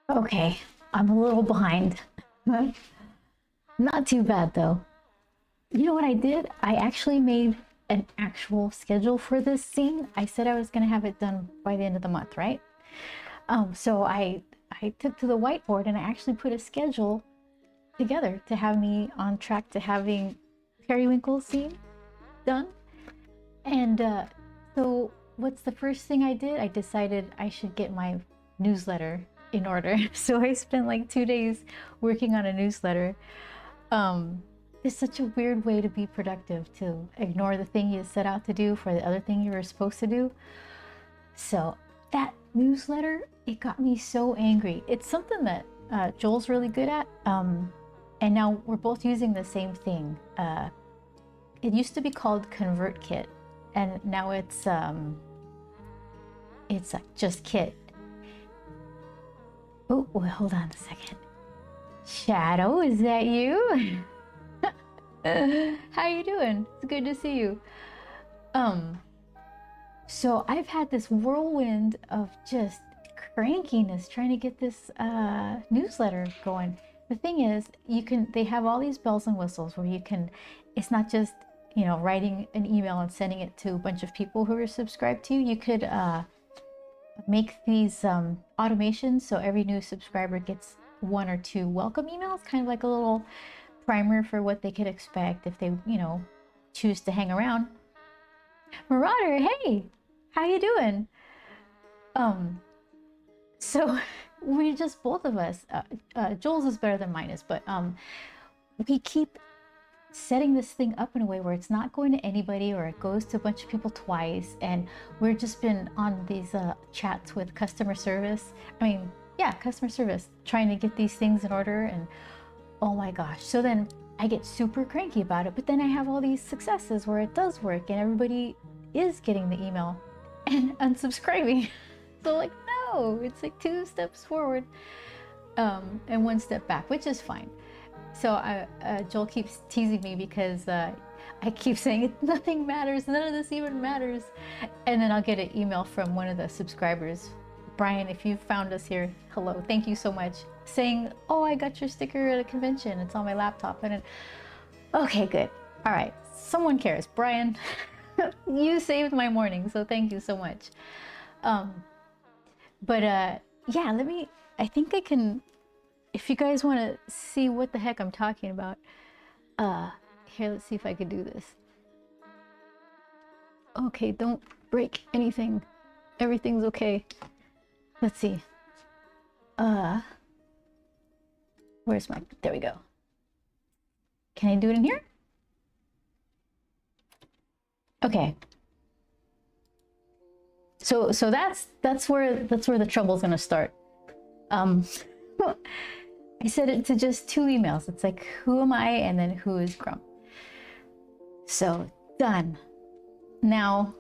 Okay, I'm a little behind. Not too bad though. You know what I did? I actually made an actual schedule for this scene. I said I was gonna have it done by the end of the month, right? So I took to the whiteboard and I actually put a schedule together to have me on track to having Periwinkle scene done. And so what's the first thing I did? I decided I should get my newsletter in order. So I spent like 2 days working on a newsletter. It's such a weird way to be productive, to ignore the thing you set out to do for the other thing you were supposed to do. So that newsletter, it got me so angry. It's something that Joel's really good at. And now we're both using the same thing. It used to be called ConvertKit, and now it's like just Kit. Oh, well, hold on a second. Shadow, is that you? How you doing? It's good to see you. So I've had this whirlwind of just crankiness trying to get this newsletter going. The thing is, they have all these bells and whistles where you can, it's not just, writing an email and sending it to a bunch of people who are subscribed to you. You could make these automations so every new subscriber gets 1 or 2 welcome emails, kind of like a little primer for what they could expect if they, choose to hang around. Marauder, hey, how you doing? So we just, both of us, Joel's is better than mine is, but we keep setting this thing up in a way where it's not going to anybody, or it goes to a bunch of people twice, and we've just been on these chats with customer service. Customer service, trying to get these things in order, and oh my gosh. So then I get super cranky about it, but then I have all these successes where it does work and everybody is getting the email and unsubscribing. So like, no, it's like 2 steps forward and 1 step back, which is fine. So Joel keeps teasing me because I keep saying nothing matters, none of this even matters. And then I'll get an email from one of the subscribers. Brian, if you found us here, hello, thank you so much. Saying, oh, I got your sticker at a convention. It's on my laptop. And okay, good. All right, someone cares. Brian, you saved my morning, so thank you so much. Yeah, I think I can, if you guys want to see what the heck I'm talking about, here, let's see if I could do this. Okay, don't break anything. Everything's okay. Let's see. Where's my, there we go. Can I do it in here? Okay. So that's where the trouble's gonna start. I set it to just 2 emails. It's like, who am I? And then who is Grump? So done. Now,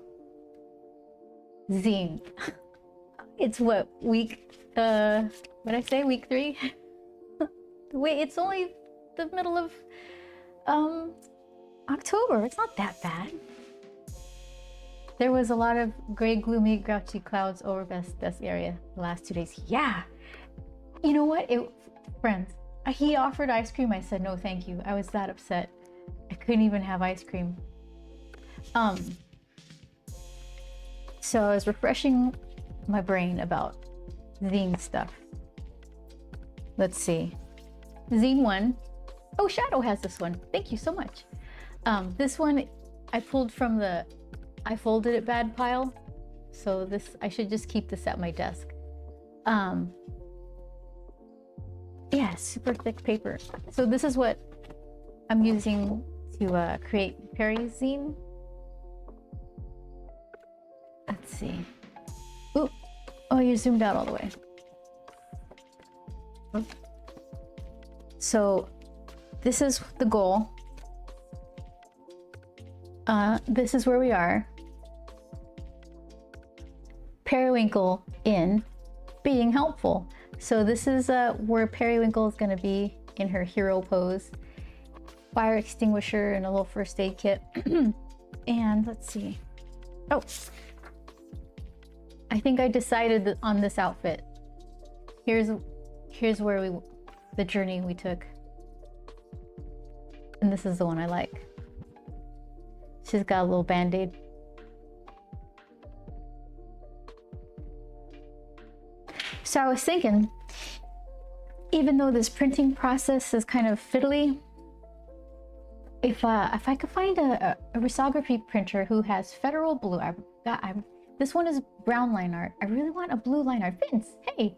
Zine. It's what, week, what'd I say, week 3? Wait, it's only the middle of October. It's not that bad. There was a lot of gray, gloomy, grouchy clouds over this area the last 2 days. Yeah. You know what? Friends, he offered ice cream. I said, no, thank you. I was that upset. I couldn't even have ice cream. So I was refreshing my brain about Zine stuff. Let's see. Zine 1. Oh, Shadow has this one. Thank you so much. This one I pulled from the I folded it bad pile. So this, I should just keep this at my desk. Yeah, super thick paper. So this is what I'm using to create Peri's zine. Let's see. Ooh. Oh, you zoomed out all the way. So this is the goal. This is where we are. Periwinkle in being helpful. So this is where Periwinkle is going to be in her hero pose. Fire extinguisher and a little first aid kit. And let's see. Oh, I think I decided on this outfit. Here's here's where the journey we took. And this is the one I like. She's got a little band-aid. So I was thinking, even though this printing process is kind of fiddly, if I could find a risography printer who has federal blue, this one is brown line art. I really want a blue line art. Vince, hey,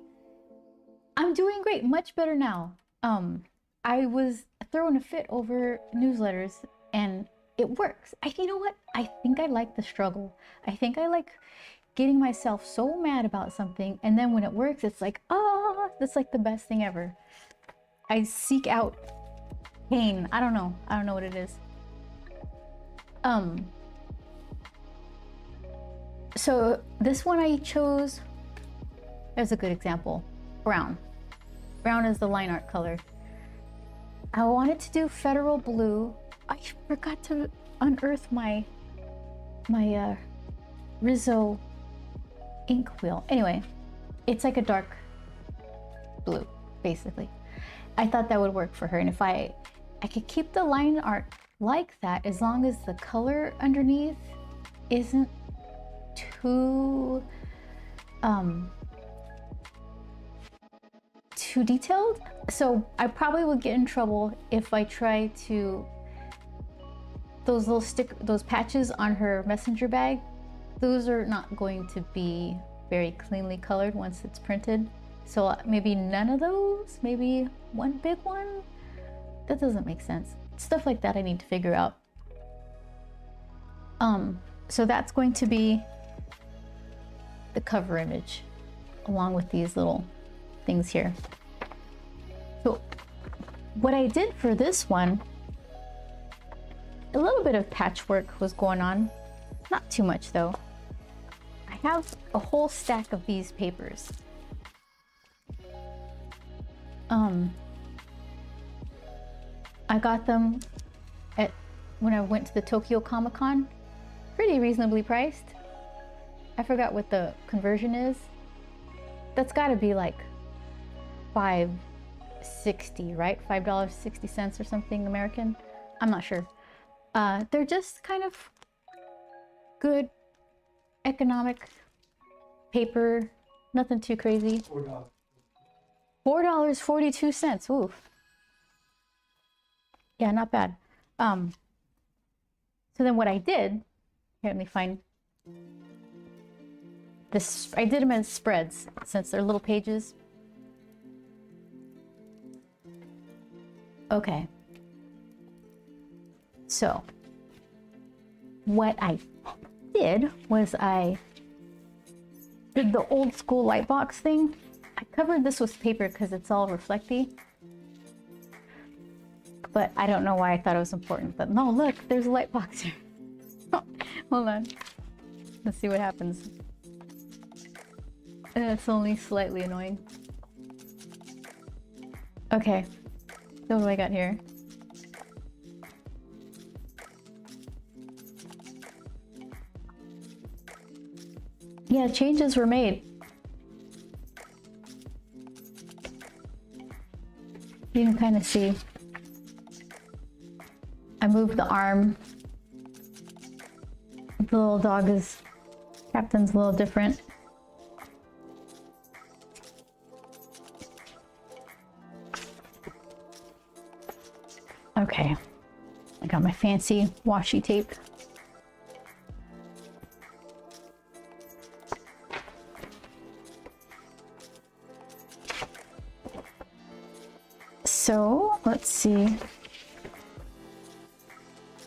I'm doing great, much better now. I was throwing a fit over newsletters and it works. You know what? I think I like the struggle. I think I like getting myself so mad about something, and then when it works, it's like, ah, that's like the best thing ever. I seek out pain. I don't know what it is. So this one I chose, there's a good example. Brown is the line art color. I wanted to do federal blue. I forgot to unearth my Rizzo ink wheel. Anyway, it's like a dark blue, basically. I thought that would work for her, and if I could keep the line art like that, as long as the color underneath isn't too detailed. So I probably would get in trouble if I try to, those patches on her messenger bag, those are not going to be very cleanly colored once it's printed. So maybe none of those, maybe one big one. That doesn't make sense. Stuff like that I need to figure out. So that's going to be the cover image along with these little things here. So what I did for this one, a little bit of patchwork was going on, not too much though. I have a whole stack of these papers. I got them when I went to the Tokyo Comic-Con, pretty reasonably priced. I forgot what the conversion is. That's got to be like $5.60, right? $5.60 or something American. I'm not sure. They're just kind of good economic paper, nothing too crazy. $4.42. Ooh. Yeah, not bad. So then what I did, here, let me find this. I did them as spreads since they're little pages. Okay. So what I did was I did the old school light box thing. I covered this with paper because it's all reflecty. But I don't know why I thought it was important. But no, look, there's a light box here. Hold on. Let's see what happens. It's only slightly annoying. Okay. So what do I got here? Yeah, changes were made. You can kind of see. I moved the arm. The little dog Captain's a little different. Okay, I got my fancy washi tape. So let's see.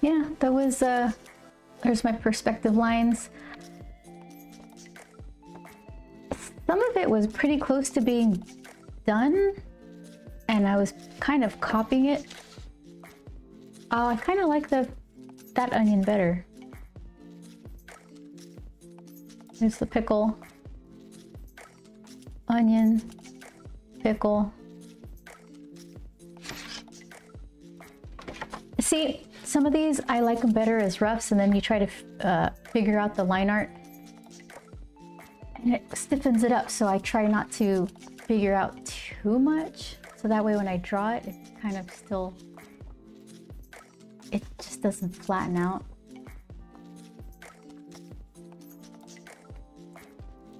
Yeah, that was there's my perspective lines. Some of it was pretty close to being done, and I was kind of copying it. I kind of like that onion better. There's the pickle, onion, pickle. See, some of these I like them better as roughs, and then you try to figure out the line art, and it stiffens it up. So I try not to figure out too much, so that way when I draw it, it kind of still, it just doesn't flatten out.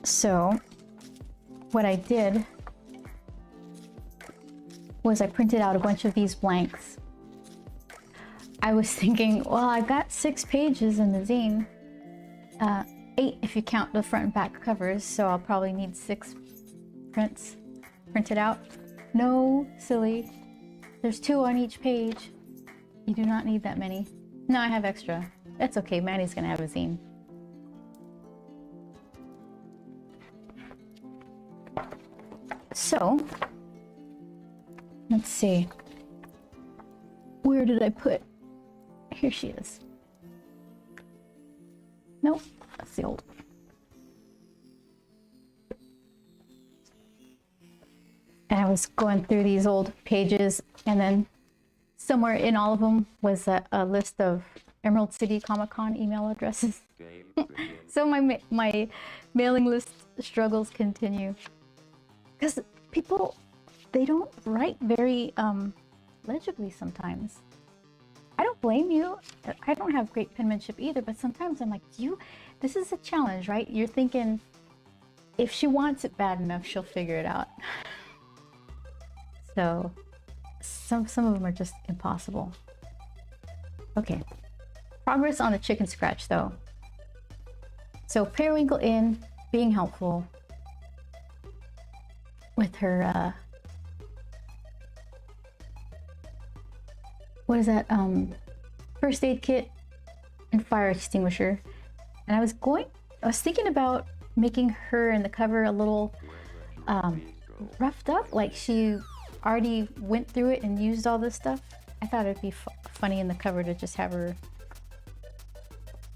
So what I did was I printed out a bunch of these blanks. I was thinking, well, I've got 6 pages in the zine, 8 if you count the front and back covers, so I'll probably need 6 prints printed out. No, silly. There's 2 on each page. You do not need that many. No, I have extra. That's okay, Maddie's gonna have a zine. So, let's see. Where did I put? Here she is. Nope, that's the old one. And I was going through these old pages, and then somewhere in all of them was a list of Emerald City Comic Con email addresses. So my mailing list struggles continue. Because people, they don't write very legibly sometimes. I don't blame you. I don't have great penmanship either, but sometimes I'm like, this is a challenge, right? You're thinking, if she wants it bad enough, she'll figure it out. So some of them are just impossible. Okay, progress on the chicken scratch though. So Periwinkle in, being helpful with her what is that, first aid kit and fire extinguisher. And I was thinking about making her in the cover a little roughed up, like she already went through it and used all this stuff. I thought it'd be funny in the cover to just have her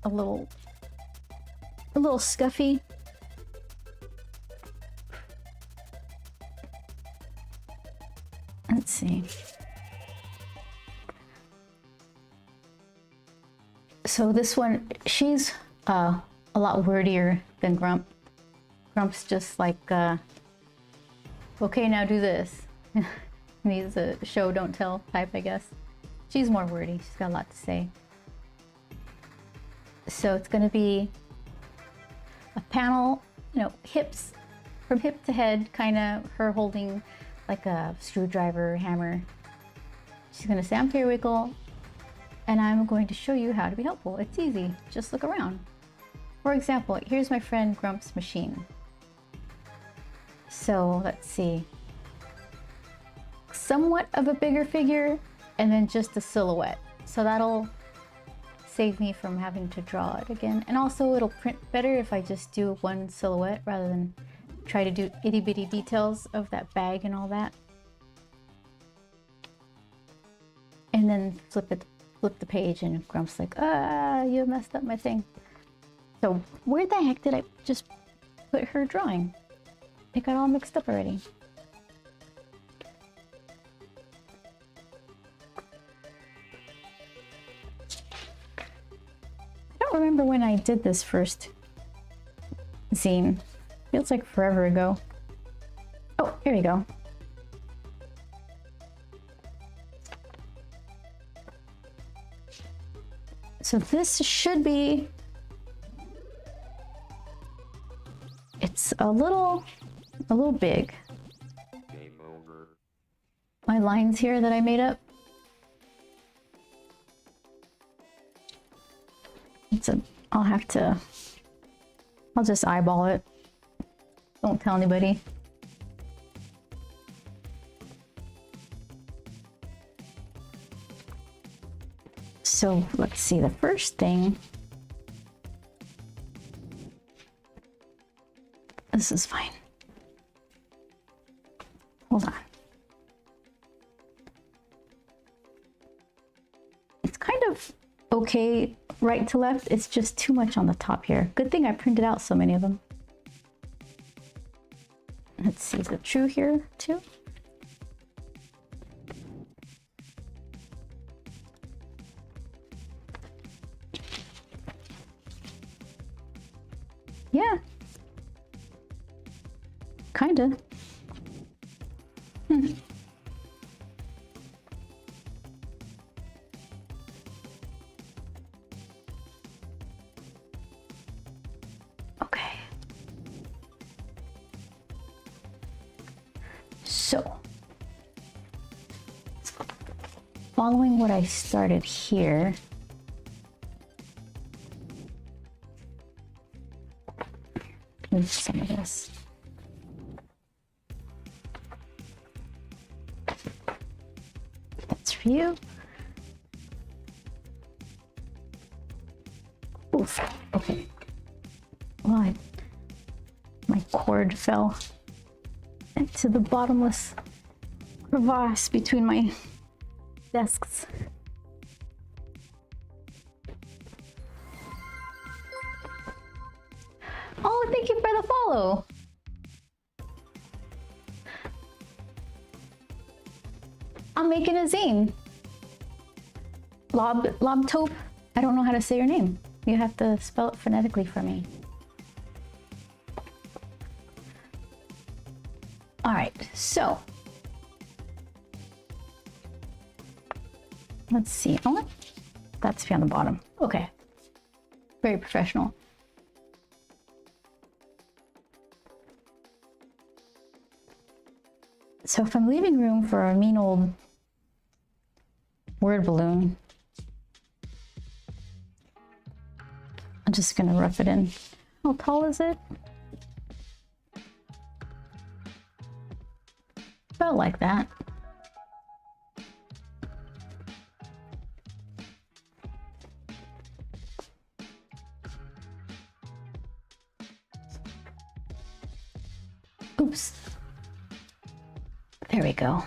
a little scuffy. Let's see. So this one, she's a lot wordier than Grump. Grump's just like, okay, now do this. Needs a show, don't tell type, I guess. She's more wordy. She's got a lot to say. So it's going to be a panel, hips, from hip to head, kind of her holding like a screwdriver, hammer. She's going to say, I'm Periwinkle, and I'm going to show you how to be helpful. It's easy. Just look around. For example, here's my friend Grump's machine. So let's see. Somewhat of a bigger figure, and then just a silhouette. So that'll save me from having to draw it again. And also it'll print better if I just do one silhouette rather than try to do itty bitty details of that bag and all that. And then flip the page, and Grump's like, you messed up my thing. So where the heck did I just put her drawing? It got all mixed up already. I don't remember when I did this first zine. Feels like forever ago. Oh, here we go. So this should be, it's a little big. Game over. My lines here that I made up. I'll just eyeball it. Don't tell anybody. So let's see, the first thing. This is fine. Hold on. It's kind of okay right to left. It's just too much on the top here. Good thing I printed out so many of them. Let's see, is it true here too? Yeah. Kinda. Okay. So, following what I started here, move some of this. That's for you. Oof. Okay. Well, my cord fell into the bottomless crevasse between my desks. Oh, thank you for the follow. I'm making a zine. Lobtope. I don't know how to say your name. You have to spell it phonetically for me. All right, so let's see. Oh, that's to be on the bottom. Okay, very professional. So if I'm leaving room for a mean old word balloon, I'm just gonna rough it in. How tall is it? About like that. Oops. There we go.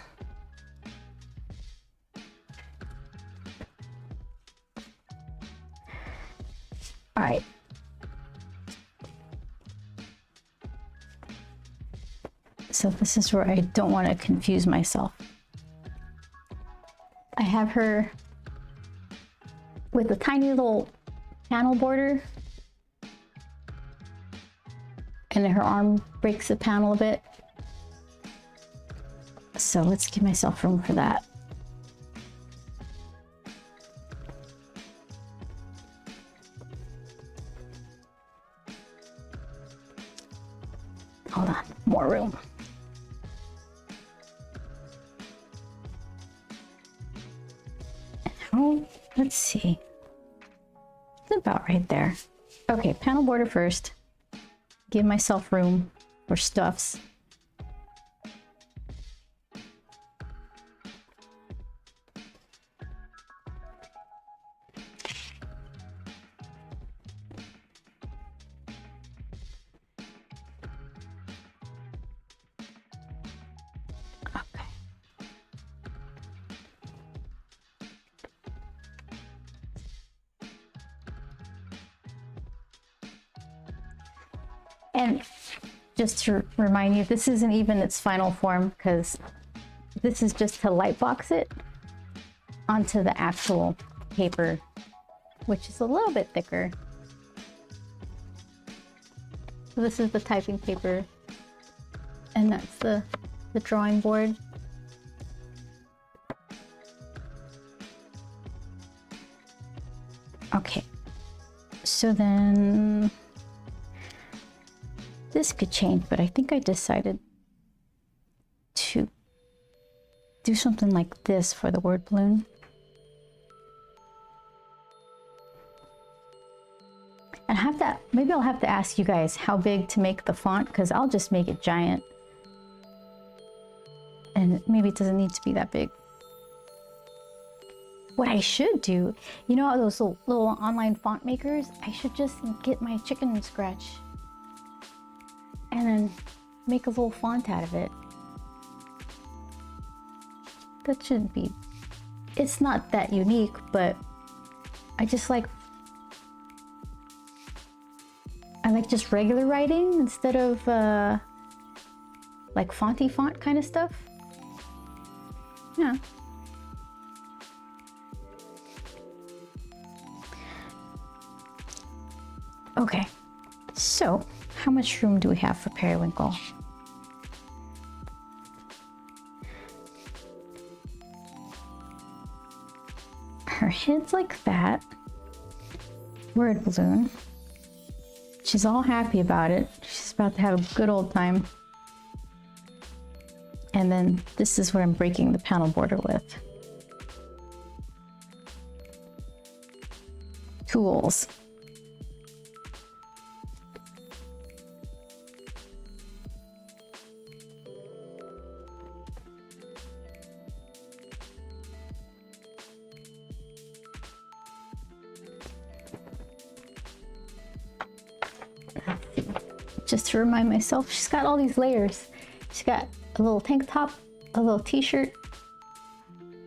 All right. So this is where I don't want to confuse myself. I have her with a tiny little panel border, and her arm breaks the panel a bit. So let's give myself room for that. Hold on, more room. Oh, let's see. It's about right there. Okay, panel border first. Give myself room for stuffs. Okay. And just to remind you, this isn't even its final form because this is just to lightbox it onto the actual paper, which is a little bit thicker. So this is the typing paper, and that's the drawing board. Okay, so then this could change, but I think I decided to do something like this for the word balloon. And maybe I'll have to ask you guys how big to make the font, because I'll just make it giant. And maybe it doesn't need to be that big. What I should do, you know those little online font makers? I should just get my chicken scratch and then make a little font out of it. That shouldn't be, it's not that unique, but I like just regular writing instead of like fonty font kind of stuff. Yeah. Okay, so how much room do we have for periwinkle? head's like that. Word balloon. She's all happy about it. She's about to have a good old time. And then this is what I'm breaking the panel border with. Tools. Just to remind myself, she's got all these layers. She's got a little tank top, a little t-shirt,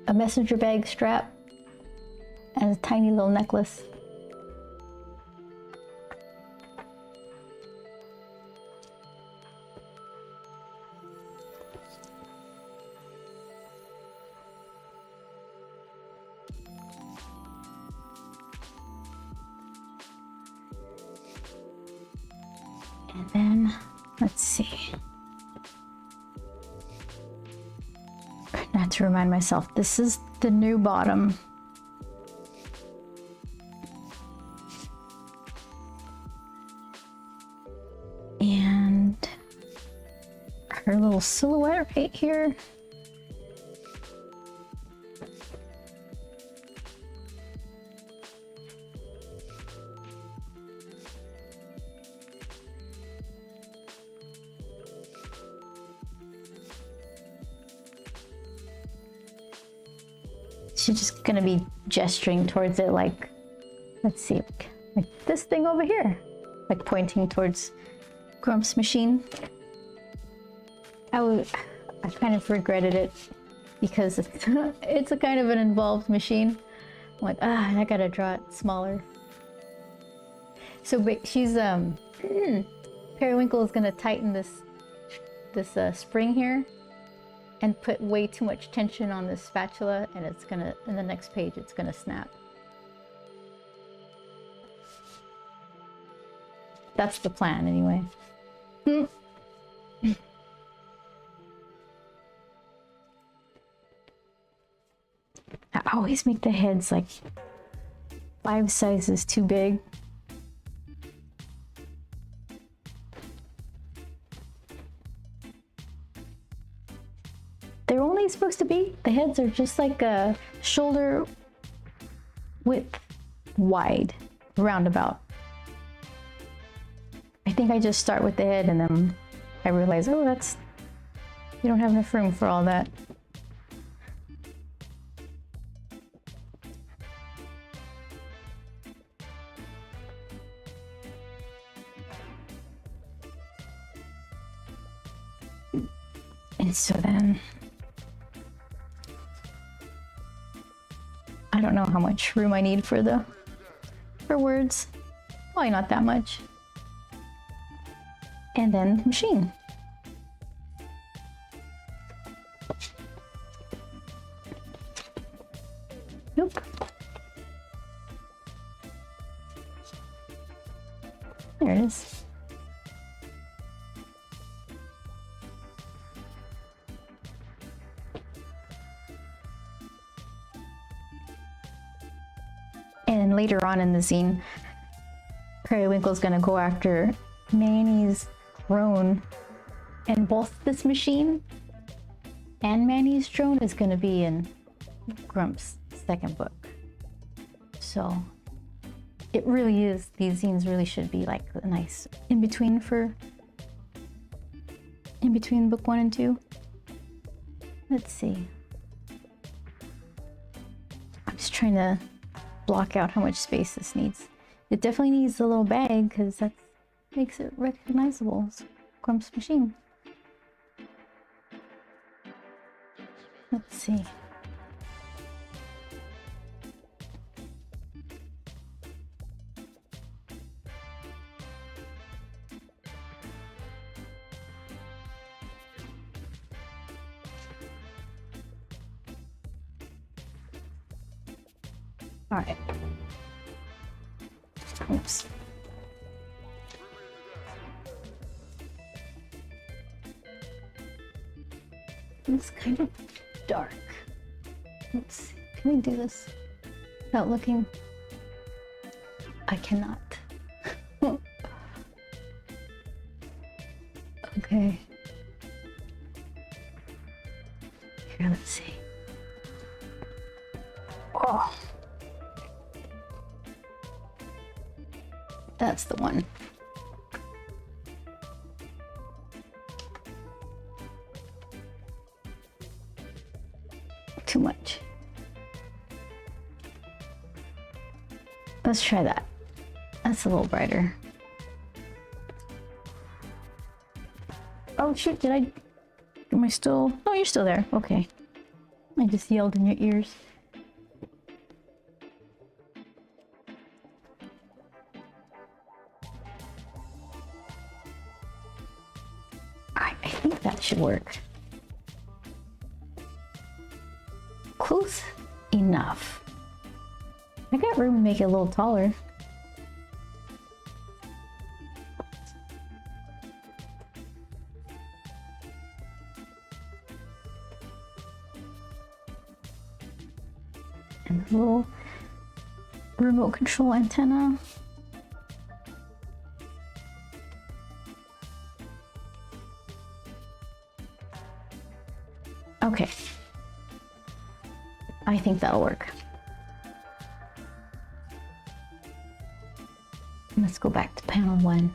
a messenger bag strap, and a tiny little necklace. And then, let's see. Not to remind myself, this is the new bottom. And her little silhouette right here. She's just gonna be gesturing towards it like, let's see, like this thing over here, like pointing towards Grump's machine. I kind of regretted it because it's a kind of an involved machine. I'm like, I gotta draw it smaller. So she's Periwinkle is gonna tighten this spring here and put way too much tension on this spatula, and it's gonna, in the next page, it's gonna snap. That's the plan anyway. I always make the heads like 5 sizes too big. They're only supposed to be, the heads are just like a shoulder width wide, roundabout. I think I just start with the head and then I realize, oh, you don't have enough room for all that. And so then, I don't know how much room I need for words. Probably not that much. And then machine. Nope. There it is. And later on in the zine, Periwinkle's gonna go after Manny's drone, and both this machine and Manny's drone is gonna be in Grump's second book. So it really is, these zines really should be like a nice in between book 1 and 2. Let's see. I'm just trying to block out how much space this needs. It definitely needs a little bag because that makes it recognizable as Grump's machine. Let's see. All right. Oops. It's kind of dark. Let's see. Can we do this? without looking. I cannot. Okay. Here, let's see. Oh. That's the one. Too much. Let's try that. That's a little brighter. Oh shoot, am I still? Oh, you're still there. Okay. I just yelled in your ears. Alright, I think that should work. Close enough. I got room to make it a little taller. And a little remote control antenna. Okay. I think that'll work. Let's go back to panel 1.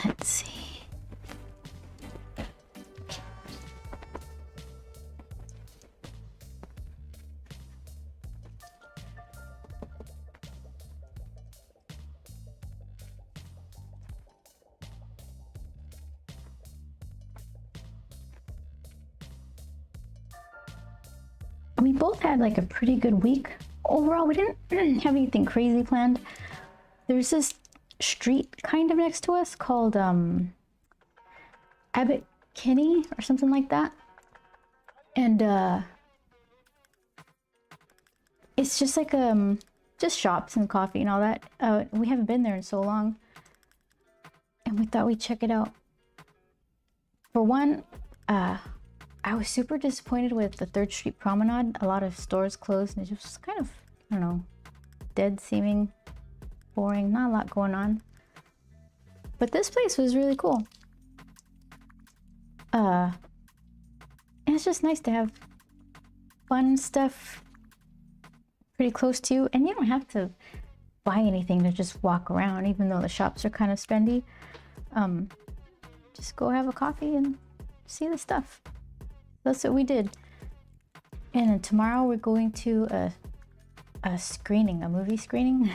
Let's see. We both had like a pretty good week. Overall, we didn't have anything crazy planned. There's this street kind of next to us called Abbott Kinney or something like that. And it's just like just shops and coffee and all that. We haven't been there in so long. And we thought we'd check it out. For one, I was super disappointed with the 3rd Street Promenade. A lot of stores closed and it was just kind of, I don't know, dead seeming, boring, not a lot going on. But this place was really cool. And it's just nice to have fun stuff pretty close to you. And you don't have to buy anything to just walk around, even though the shops are kind of spendy. Just go have a coffee and see the stuff. That's what we did. And then tomorrow we're going to a screening, a movie screening.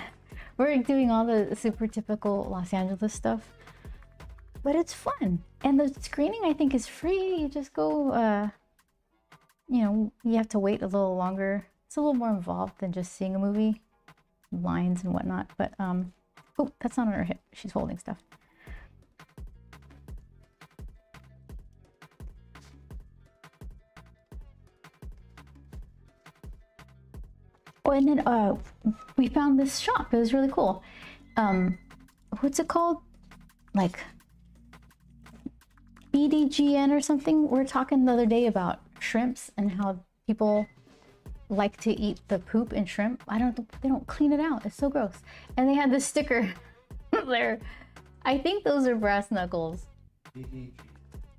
We're doing all the super typical Los Angeles stuff, but it's fun. And the screening, I think, is free. You just go, you know, you have to wait a little longer. It's a little more involved than just seeing a movie, lines and whatnot. But oh, that's not on her hip. She's holding stuff. Oh, and then we found this shop. It was really cool. What's it called? Like BDGN or something? We were talking the other day about shrimps and how people like to eat the poop in shrimp. They don't clean it out. It's so gross. And they had this sticker there. I think those are brass knuckles.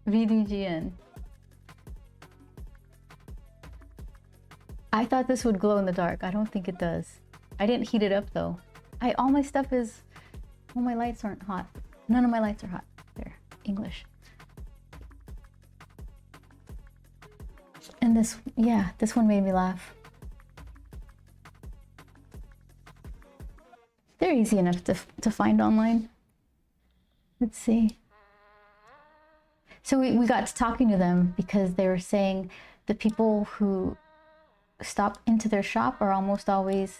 VDGN. I thought this would glow in the dark. I don't think it does. I didn't heat it up though. All my stuff is, all my lights aren't hot. None of my lights are hot. There, English. And this, yeah, this one made me laugh. They're easy enough to find online. Let's see. So we got to talking to them because they were saying the people who stop into their shop are almost always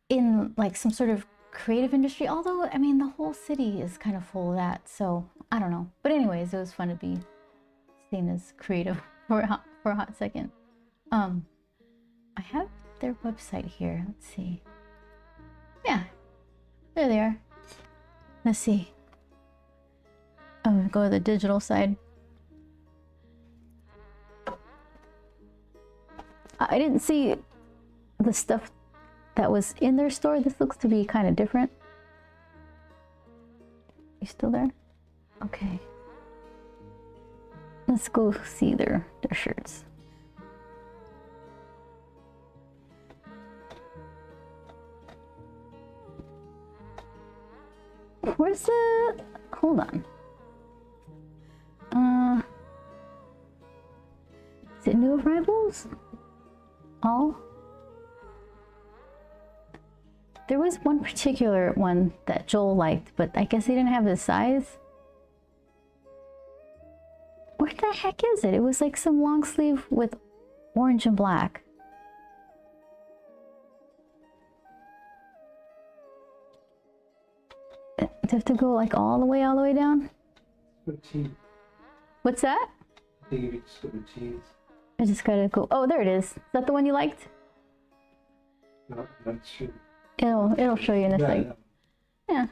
in like some sort of creative industry, although I mean the whole city is kind of full of that, so I don't know. But anyways, it was fun to be seen as creative for a hot second. I have their website here. Let's see. Yeah, there they are. Let's see. gonna go to the digital side. I didn't see the stuff that was in their store. This looks to be kind of different. You still there? Okay. Let's go see their shirts. Where's the... Hold on. Is it new arrivals? All? There was one particular one that Joel liked, but I guess they didn't have his size. Where the heck is it? It was like some long sleeve with orange and black. Do you have to go like all the way down? What's that? I think you just go with cheese. I just gotta go. Oh, there it is. Is that the one you liked? Not sure. It'll show you in a sec. Yeah.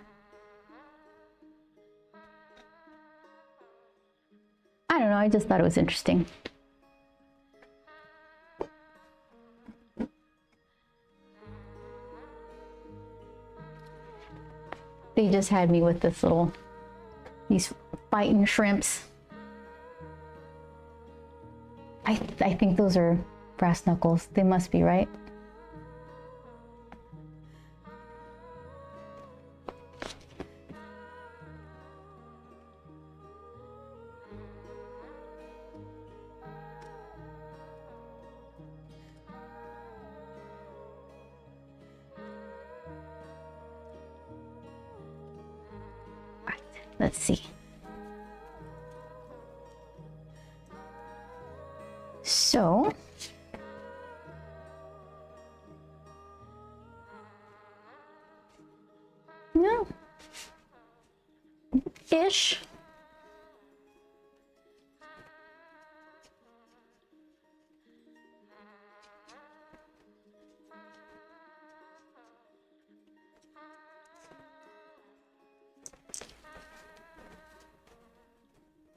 I don't know. I just thought it was interesting. They just had me with these fighting shrimps. I think those are brass knuckles. They must be, right? Let's see. So, no, ish.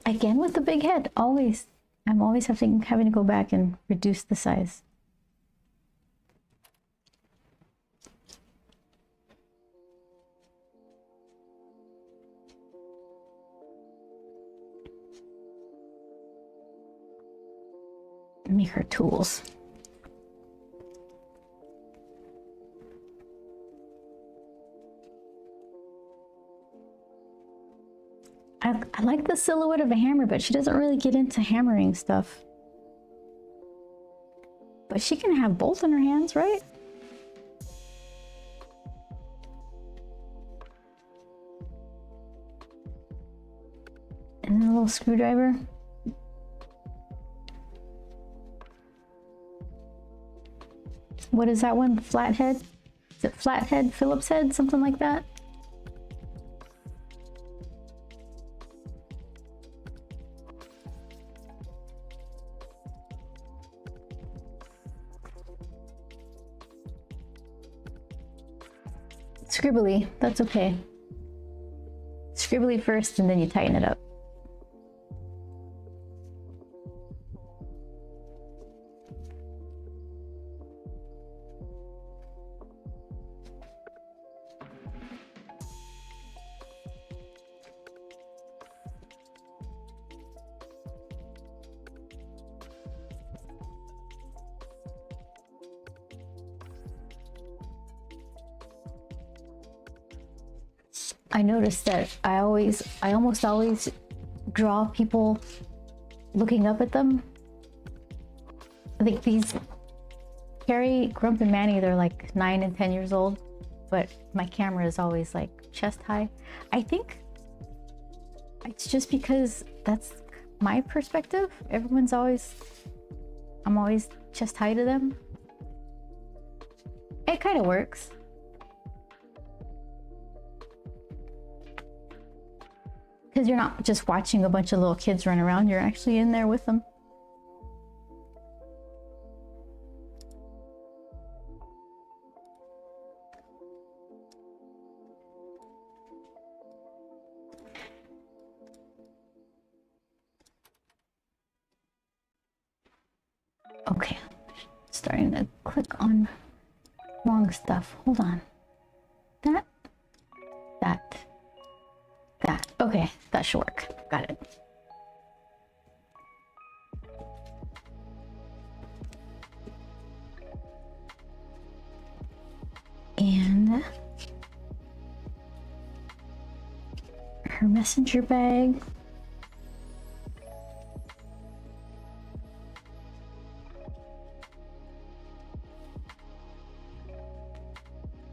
Again with the big head, always. I'm always having to go back and reduce the size. Make her tools. I like the silhouette of a hammer, but she doesn't really get into hammering stuff. But she can have both in her hands, right? And then a little screwdriver. What is that one? Flathead? Is it flathead, Phillips head, something like that? Scribbly, that's okay. Scribbly first and then you tighten it up. I noticed that I almost always draw people looking up at them. I think these Peri, Grump, and Manny, they're like 9 and 10 years old, but my camera is always like chest high. I think it's just because that's my perspective. I'm always chest high to them. It kind of works. Because you're not just watching a bunch of little kids run around, you're actually in there with them. starting to click on wrong stuff. Hold on. That. Okay, that should work. Got it. And her messenger bag.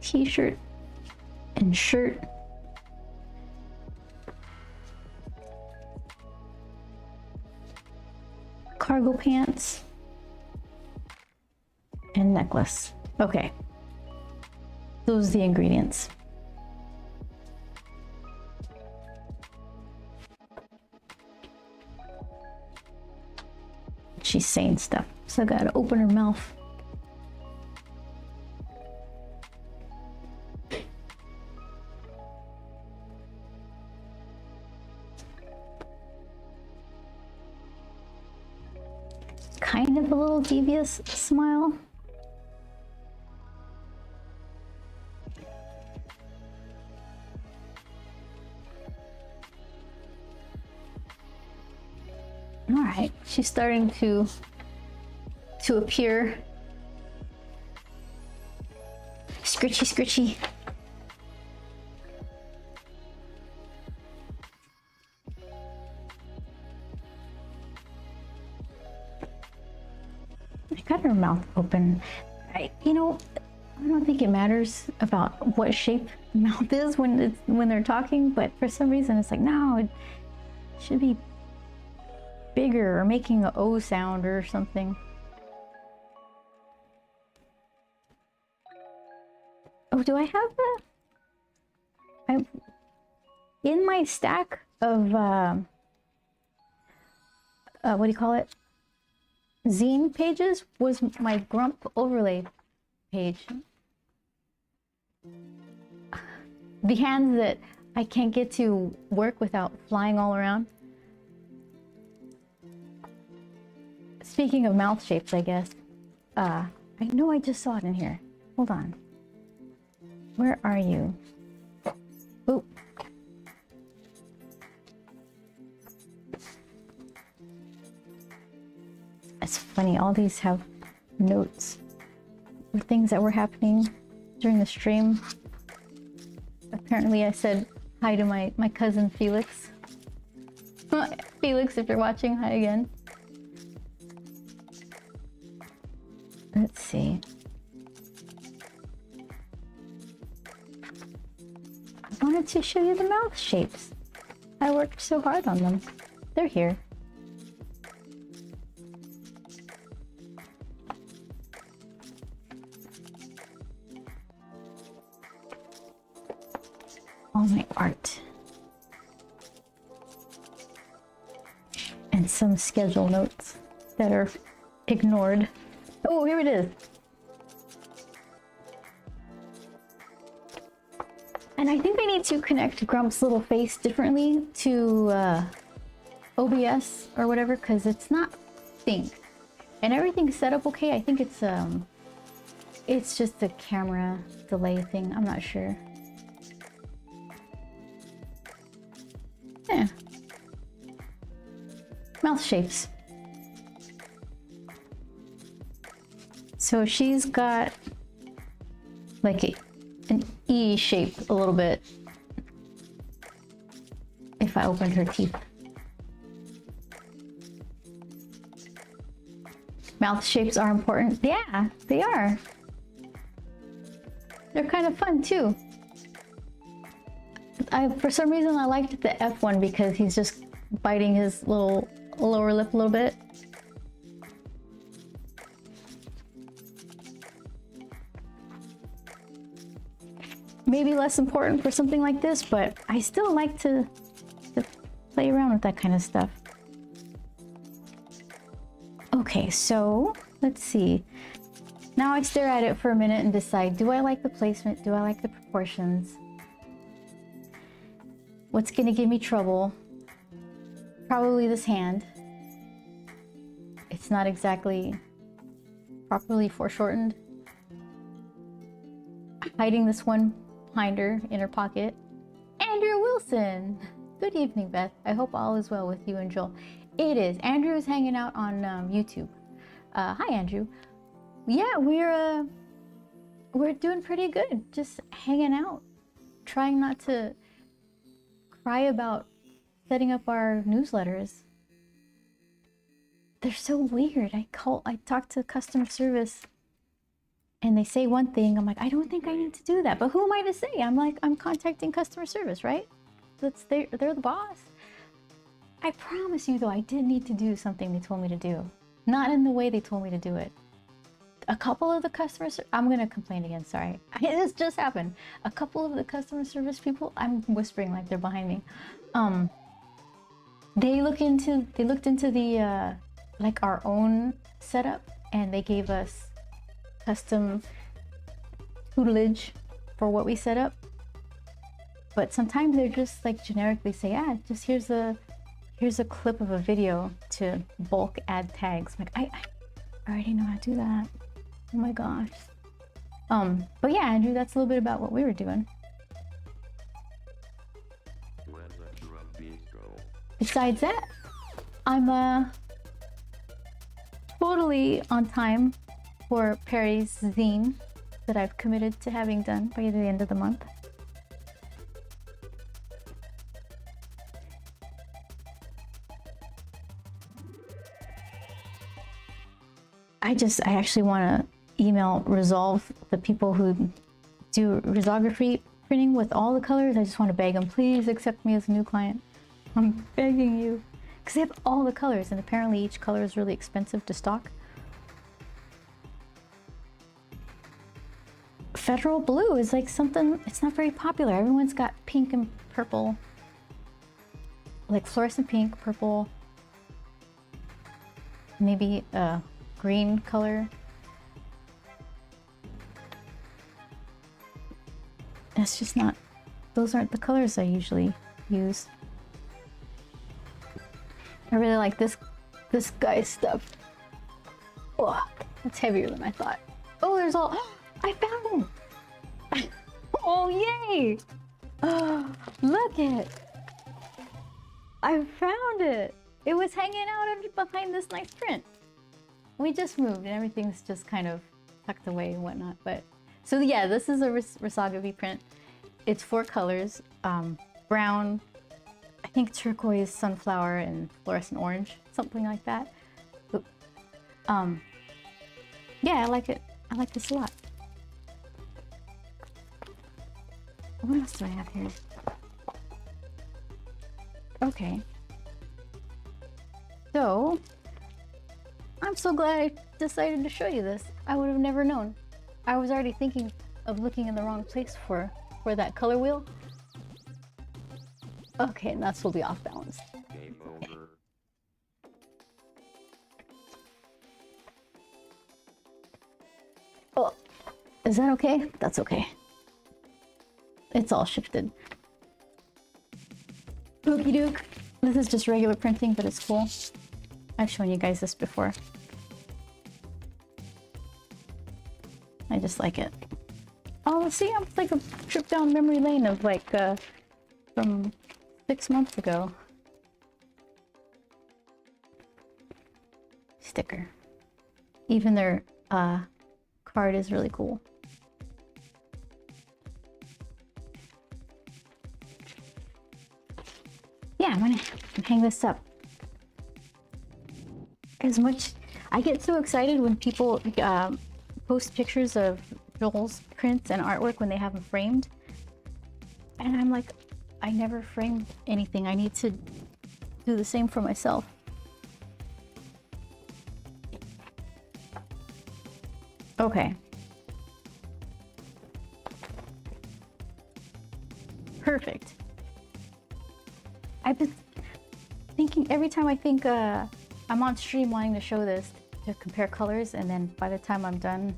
T-shirt and shirt. Cargo pants and necklace. Okay. Those are the ingredients. She's saying stuff, so I gotta open her mouth. Kind of a little devious smile. All right, she's starting to appear. Scritchy, scritchy. I got her mouth open. I don't think it matters about what shape the mouth is when they're talking, but for some reason it's like, no, it should be bigger or making an O sound or something. Oh, do I have in my stack of what do you call it? Zine pages was my Grump overlay page. The hands that I can't get to work without flying all around. Speaking of mouth shapes, I guess. I know I just saw it in here. Hold on. Where are you? Oop. It's funny, all these have notes of things that were happening during the stream. Apparently I said hi to my cousin Felix. Felix, if you're watching, hi again. Let's see. I wanted to show you the mouth shapes. I worked so hard on them. They're here. All my art. And some schedule notes that are ignored. Oh, here it is. And I think I need to connect Grump's little face differently to OBS or whatever, because it's not synced. And everything's set up okay. I think it's just a camera delay thing. I'm not sure. Yeah. Mouth shapes. So she's got like an E shape a little bit if I opened her teeth. Mouth shapes are important. Yeah, they are. They're kind of fun too. For some reason I liked the F one because he's just biting his little lower lip a little bit. Maybe less important for something like this, but I still like to play around with that kind of stuff. Okay, so let's see. Now I stare at it for a minute and decide, do I like the placement? Do I like the proportions? What's gonna give me trouble? Probably this hand. It's not exactly properly foreshortened. Hiding this one behind her in her pocket. Andrew Wilson! Good evening, Beth. I hope all is well with you and Joel. It is. Andrew is hanging out on YouTube. Hi, Andrew. Yeah, we're doing pretty good. Just hanging out. Trying not to cry about setting up our newsletters. They're so weird. I talk to customer service and they say one thing. I'm like, I don't think I need to do that. But who am I to say? I'm contacting customer service, right? They're the boss. I promise you though, I did need to do something they told me to do. Not in the way they told me to do it. A couple of the customers, I'm gonna complain again, sorry. This just happened. A couple of the customer service people, I'm whispering like they're behind me. They looked into the, like our own setup, and they gave us custom tutelage for what we set up. But sometimes they're just like generically say, yeah, just here's a clip of a video to bulk add tags. I'm like, I already know how to do that. Oh my gosh. But yeah, Andrew, that's a little bit about what we were doing. When the drum beats go. Besides that, I'm totally on time for Peri's zine that I've committed to having done by the end of the month. I actually want to resolve the people who do risography printing with all the colors. I just want to beg them, please accept me as a new client. I'm begging you. Because they have all the colors, and apparently each color is really expensive to stock. Federal blue is like something, it's not very popular. Everyone's got pink and purple. Like fluorescent pink, purple, maybe a green color. That's just not, those aren't the colors I usually use. I really like this guy's stuff. Oh, it's heavier than I thought. Oh, there's all, I found him! Oh, yay! Oh, look it! I found it! It was hanging out behind this nice print. We just moved and everything's just kind of tucked away and whatnot, but so yeah, this is a risography print. It's 4 colors, brown, I think turquoise, sunflower, and fluorescent orange, something like that. But, yeah, I like it. I like this a lot. What else do I have here? Okay. So, I'm so glad I decided to show you this. I would have never known. I was already thinking of looking in the wrong place for that color wheel. Okay, and that's will be off balance. Game over. Oh, is that okay? That's okay. It's all shifted. Okey doke. This is just regular printing, but it's cool. I've shown you guys this before. I just like it. Oh, see, I'm like a trip down memory lane of like from 6 months ago. Sticker. Even their card is really cool. Yeah, I'm gonna hang this up. As much, I get so excited when people post pictures of Joel's prints and artwork when they have them framed. And I'm like, I never framed anything. I need to do the same for myself. Okay. Perfect. I've been thinking every time I think I'm on stream wanting to show this to compare colors, and then by the time I'm done,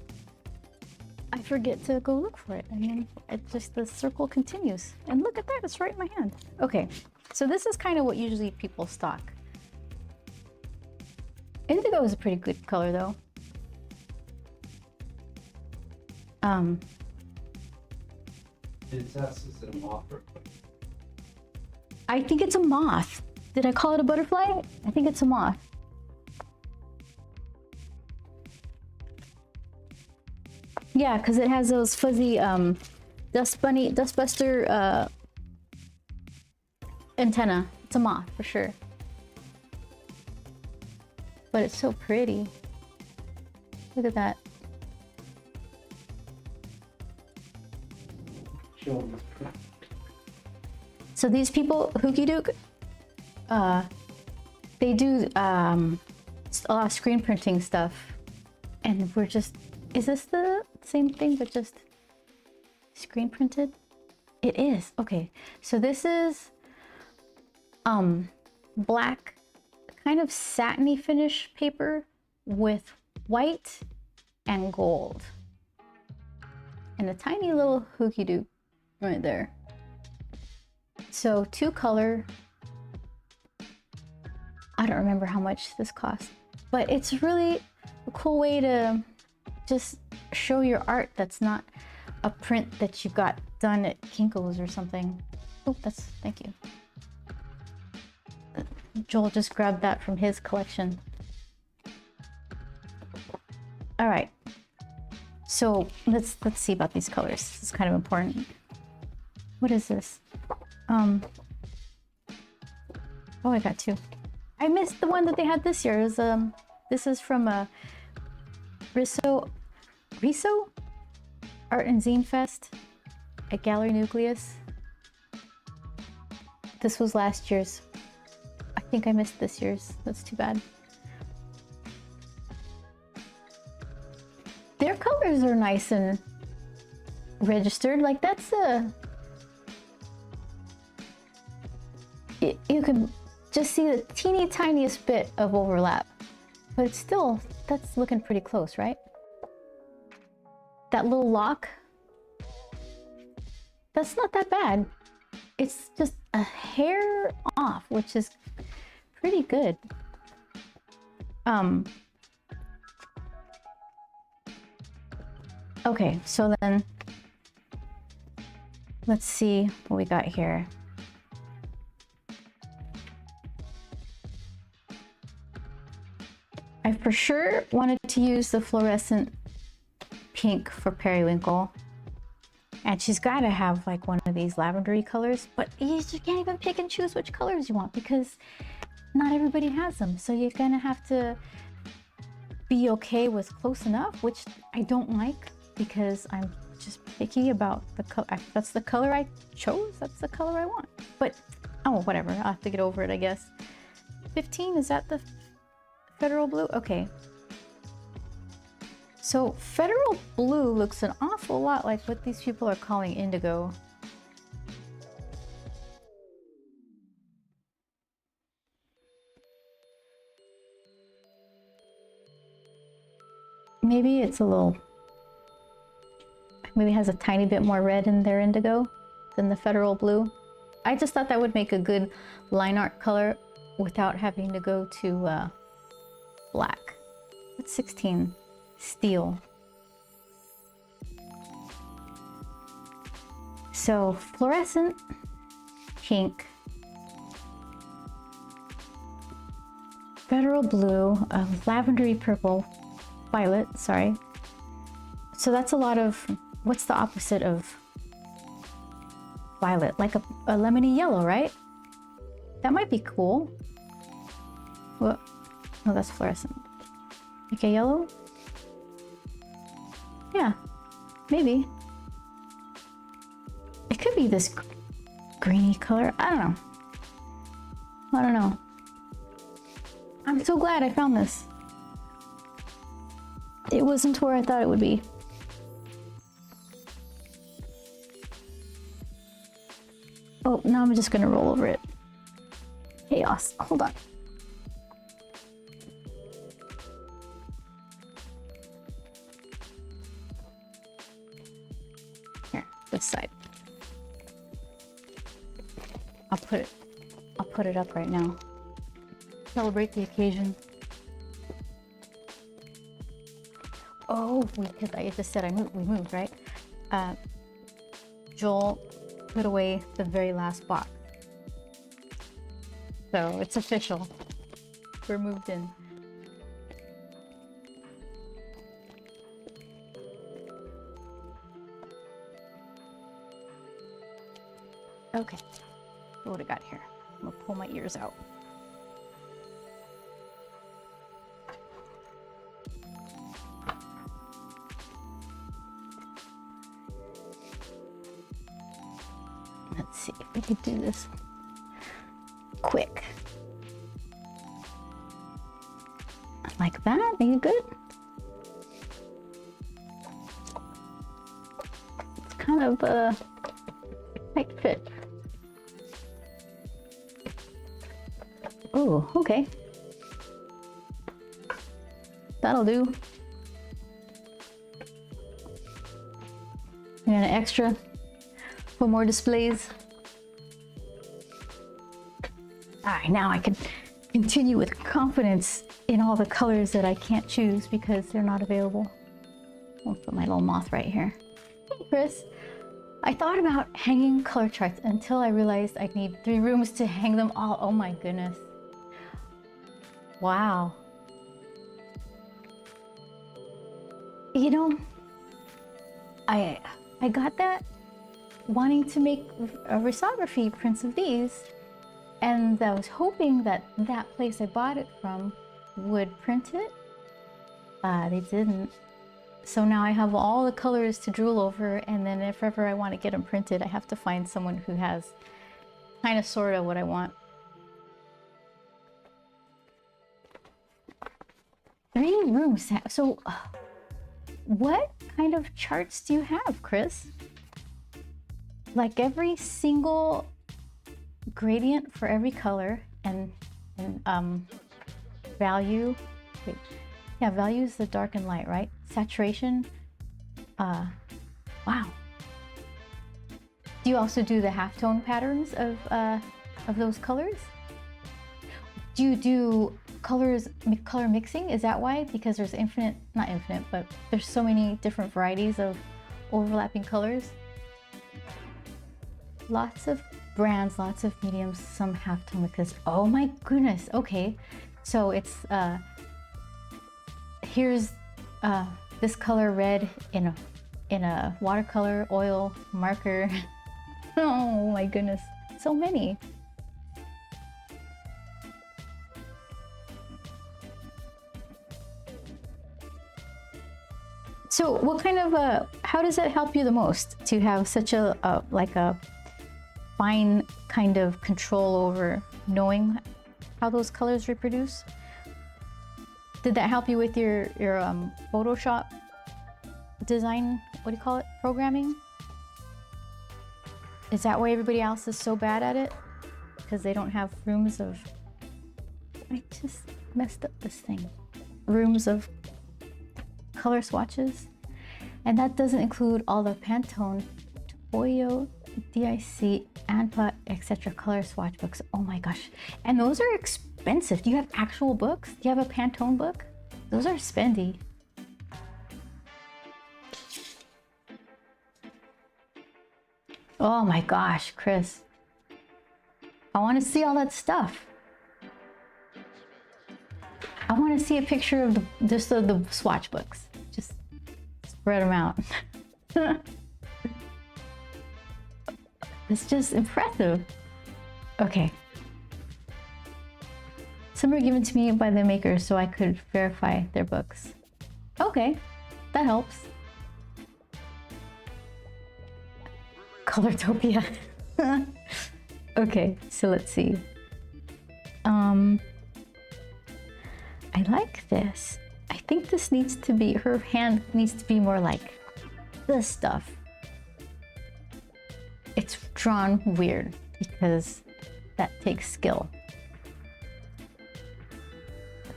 I forget to go look for it, and then it just, the circle continues. And look at that, it's right in my hand. Okay, so this is kind of what usually people stock. Indigo is a pretty good color though. Is it a moth or? I think it's a moth. Did I call it a butterfly? I think it's a moth. Yeah, because it has those fuzzy dustbuster antenna. It's a moth for sure. But it's so pretty. Look at that. Show them. So these people, Hooky Duke, they do a lot of screen printing stuff. And we're just, is this the same thing but just screen printed? It is. Okay, so this is black, kind of satiny finish paper with white and gold. And a tiny little Hooky Duke right there. So 2-color. I don't remember how much this cost, but it's really a cool way to just show your art that's not a print that you got done at Kinko's or something. Oh, thank you. Joel just grabbed that from his collection. All right. So let's see about these colors. This is kind of important. What is this? Oh, I got 2. I missed the one that they had this year. It was, this is from Riso Art and Zine Fest at Gallery Nucleus. This was last year's. I think I missed this year's. That's too bad. Their colors are nice and registered. Like that's you can just see the teeny tiniest bit of overlap, but it's still, that's looking pretty close, right? That little lock, that's not that bad. It's just a hair off, which is pretty good. Okay, so then let's see what we got here. I for sure wanted to use the fluorescent pink for periwinkle. And she's got to have like one of these lavendery colors, but you just can't even pick and choose which colors you want because not everybody has them. So you're gonna have to be okay with close enough, which I don't like because I'm just picky about the color. That's the color I chose. That's the color I want. But, oh, whatever. I'll have to get over it, I guess. 15, is that the Federal Blue? Okay. So Federal Blue looks an awful lot like what these people are calling indigo. Maybe it's a little, maybe it has a tiny bit more red in their indigo than the Federal Blue. I just thought that would make a good line art color without having to go to black. What's 16? Steel. So fluorescent, pink, Federal Blue, lavendery purple, violet, sorry. So that's a lot of, what's the opposite of violet? Like a lemony yellow, right? That might be cool. What? No, that's fluorescent. Like a yellow? Yeah, maybe. It could be this greeny color. I don't know. I don't know. I'm so glad I found this. It wasn't where I thought it would be. Oh, now I'm just gonna roll over it. Chaos. Hold on. Here, this side. I'll put it up right now. Celebrate the occasion. Oh, because I just said we moved, right? Joel put away the very last box. So it's official. We're moved in. Okay, what do we got here? I'm gonna pull my ears out. Let's see if we can do this quick. Like that, are you good? It's kind of a tight fit. Oh, okay. That'll do. And an extra for more displays. All right, now I can continue with confidence in all the colors that I can't choose because they're not available. I'll put my little moth right here. Hey, Chris. I thought about hanging color charts until I realized I'd need 3 rooms to hang them all. Oh my goodness. Wow. You know, I got that wanting to make a risography prints of these, and I was hoping that that place I bought it from would print it. They didn't. So now I have all the colors to drool over, and then if ever I want to get them printed, I have to find someone who has kind of sort of what I want. 3 rooms. So what kind of charts do you have, Chris? Like every single gradient for every color and value. Wait. Yeah, value is the dark and light, right? Saturation. Wow. Do you also do the halftone patterns of those colors? Do you do color mixing? Is that why? Because there's not infinite, but there's so many different varieties of overlapping colors. Lots of brands, lots of mediums, some halftone mixes. Oh my goodness. Okay, so it's here's this color red in a watercolor, oil, marker. Oh my goodness, so many. So what kind of how does that help you the most to have such a like a fine kind of control over knowing how those colors reproduce? Did that help you with your Photoshop design, what do you call it, programming? Is that why everybody else is so bad at it? Because they don't have rooms of... I just messed up this thing. Rooms of color swatches. And that doesn't include all the Pantone, Toyo, DIC, ANPA, etc. color swatch books. Oh my gosh. And those are expensive. Do you have actual books? Do you have a Pantone book? Those are spendy. Oh my gosh, Chris. I want to see all that stuff. I want to see a picture of the swatch books. Just spread them out. It's just impressive. Okay. Some were given to me by the makers so I could verify their books. Okay, that helps. Colortopia. Okay, so let's see. I like this. I think this needs to be, her hand needs to be more like this stuff. It's drawn weird because that takes skill.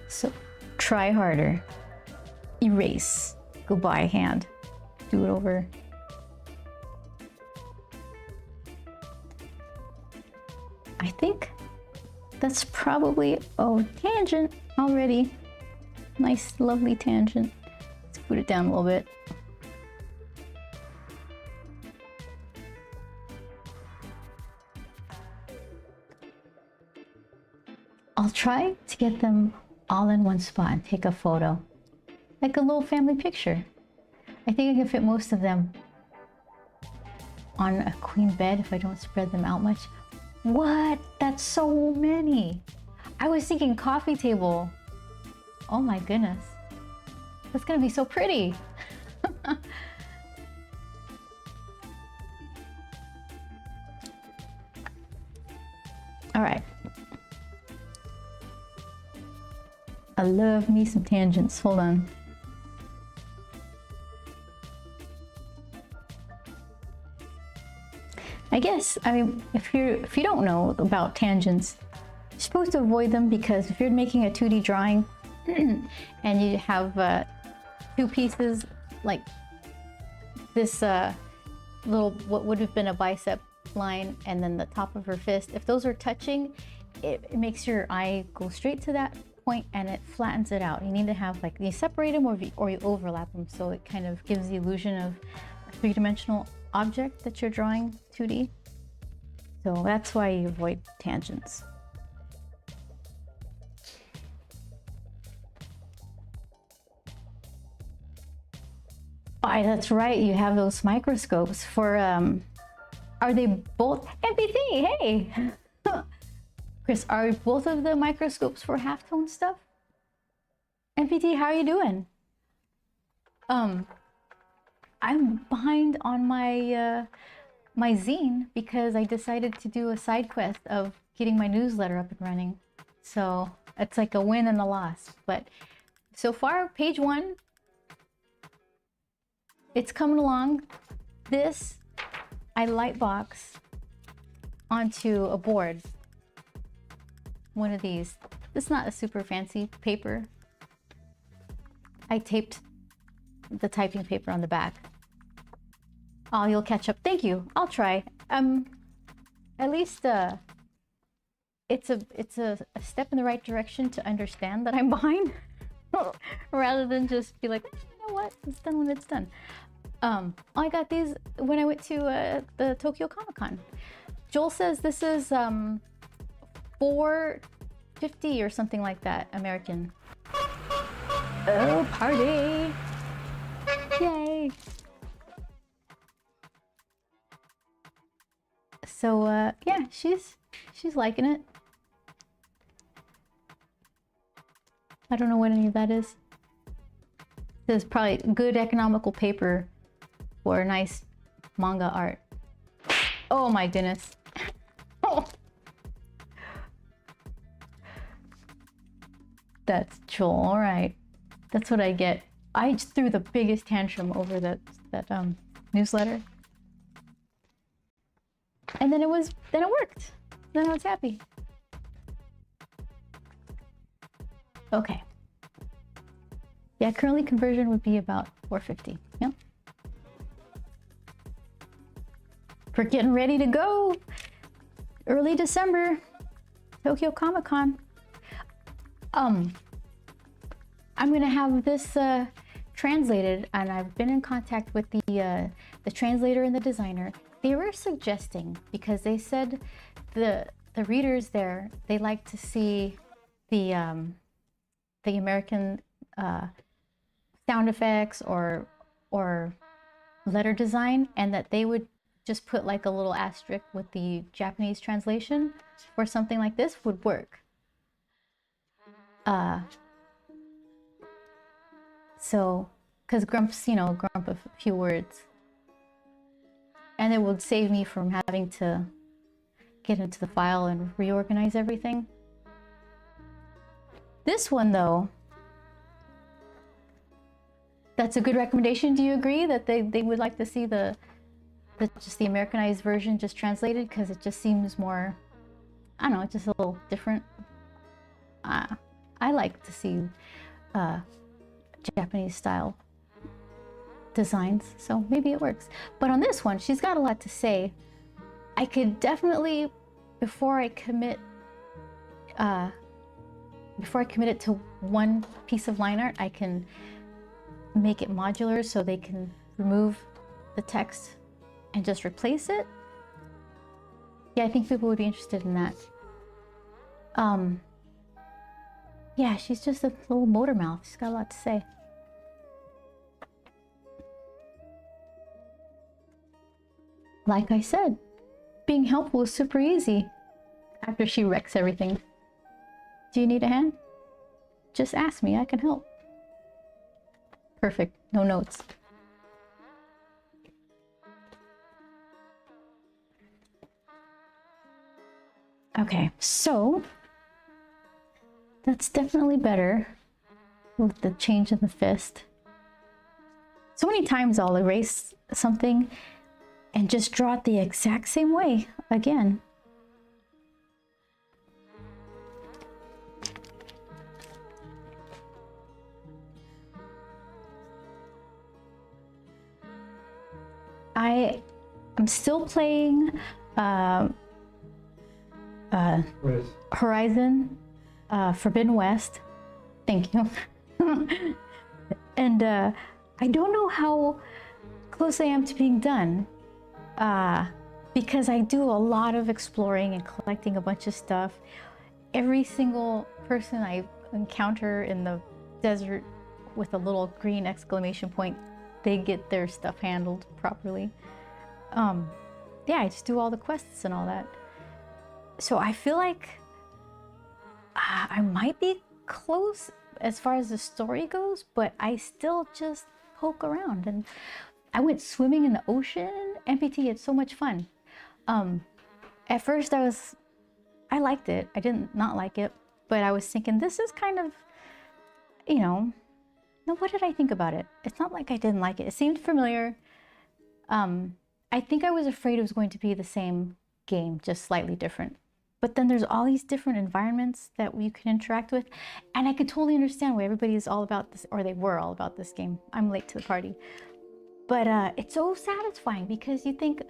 So try harder. Erase. Goodbye, hand. Do it over. I think that's probably, oh, tangent already. Nice, lovely tangent. Let's scoot it down a little bit. I'll try to get them all in one spot and take a photo. Like a little family picture. I think I can fit most of them on a queen bed if I don't spread them out much. What? That's so many. I was thinking coffee table. Oh my goodness. That's gonna be so pretty. All right. I love me some tangents. Hold on. I guess, I mean, if you don't know about tangents, you're supposed to avoid them because if you're making a 2D drawing and you have two pieces like this little, what would have been a bicep line and then the top of her fist, if those are touching, it makes your eye go straight to that point and it flattens it out. You need to have like, you separate them or you overlap them so it kind of gives the illusion of a three-dimensional object that you're drawing 2D. So that's why you avoid tangents. Oh, that's right, you have those microscopes for, are they both, MPT, hey! Chris, are both of the microscopes for halftone stuff? MPT, how are you doing? I'm behind on my my zine because I decided to do a side quest of getting my newsletter up and running. So it's like a win and a loss. But so far, page 1, it's coming along. This I lightbox onto a board. One of these. This is not a super fancy paper. I taped the typing paper on the back. Oh, you'll catch up. Thank you. I'll try. At least it's a step in the right direction to understand that I'm behind, rather than just be like, you know what, it's done when it's done. I got these when I went to the Tokyo Comic Con. Joel says this is $4.50 or something like that American. Oh, party! Yay! So yeah, she's liking it. I don't know what any of that is. This is probably good economical paper for nice manga art. Oh my goodness. Oh. That's Joel. All right. That's what I get. I just threw the biggest tantrum over that newsletter. And then it worked. Then I was happy. Okay. Yeah, currently conversion would be about $4.50. Yep. We're getting ready to go. Early December, Tokyo Comic Con. I'm gonna have this translated, and I've been in contact with the translator and the designer. They were suggesting, because they said the readers there, they like to see the American sound effects or letter design, and that they would just put like a little asterisk with the Japanese translation for something like this would work. So, because Grump's, Grump a few words. And it would save me from having to get into the file and reorganize everything. This one, though, that's a good recommendation. Do you agree that they would like to see just the Americanized version just translated? Because it just seems more, I don't know, just a little different. I like to see Japanese style designs, so maybe it works. But on this one, she's got a lot to say. I could definitely, before I commit it to one piece of line art, I can make it modular so they can remove the text and just replace it. Yeah, I think people would be interested in that. Yeah, she's just a little motor mouth. She's got a lot to say. Like I said, being helpful is super easy after she wrecks everything. Do you need a hand? Just ask me, I can help. Perfect, no notes. Okay, so that's definitely better with the change in the fist. So many times I'll erase something and just draw it the exact same way again. I'm still playing Horizon Forbidden West. Thank you. And I don't know how close I am to being done because I do a lot of exploring and collecting a bunch of stuff. Every single person I encounter in the desert with a little green exclamation point, they get their stuff handled properly. Yeah, I just do all the quests and all that. So I feel like I might be close as far as the story goes, but I still just poke around. And I went swimming in the ocean. MPT, it's so much fun. At first I liked it. I didn't not like it, but I was thinking this is kind of, you know, no, what did I think about it? It's not like I didn't like it. It seemed familiar. I think I was afraid it was going to be the same game, just slightly different. But then there's all these different environments that you can interact with. And I could totally understand why everybody is all about this, or they were all about this game. I'm late to the party. But it's so satisfying because you think,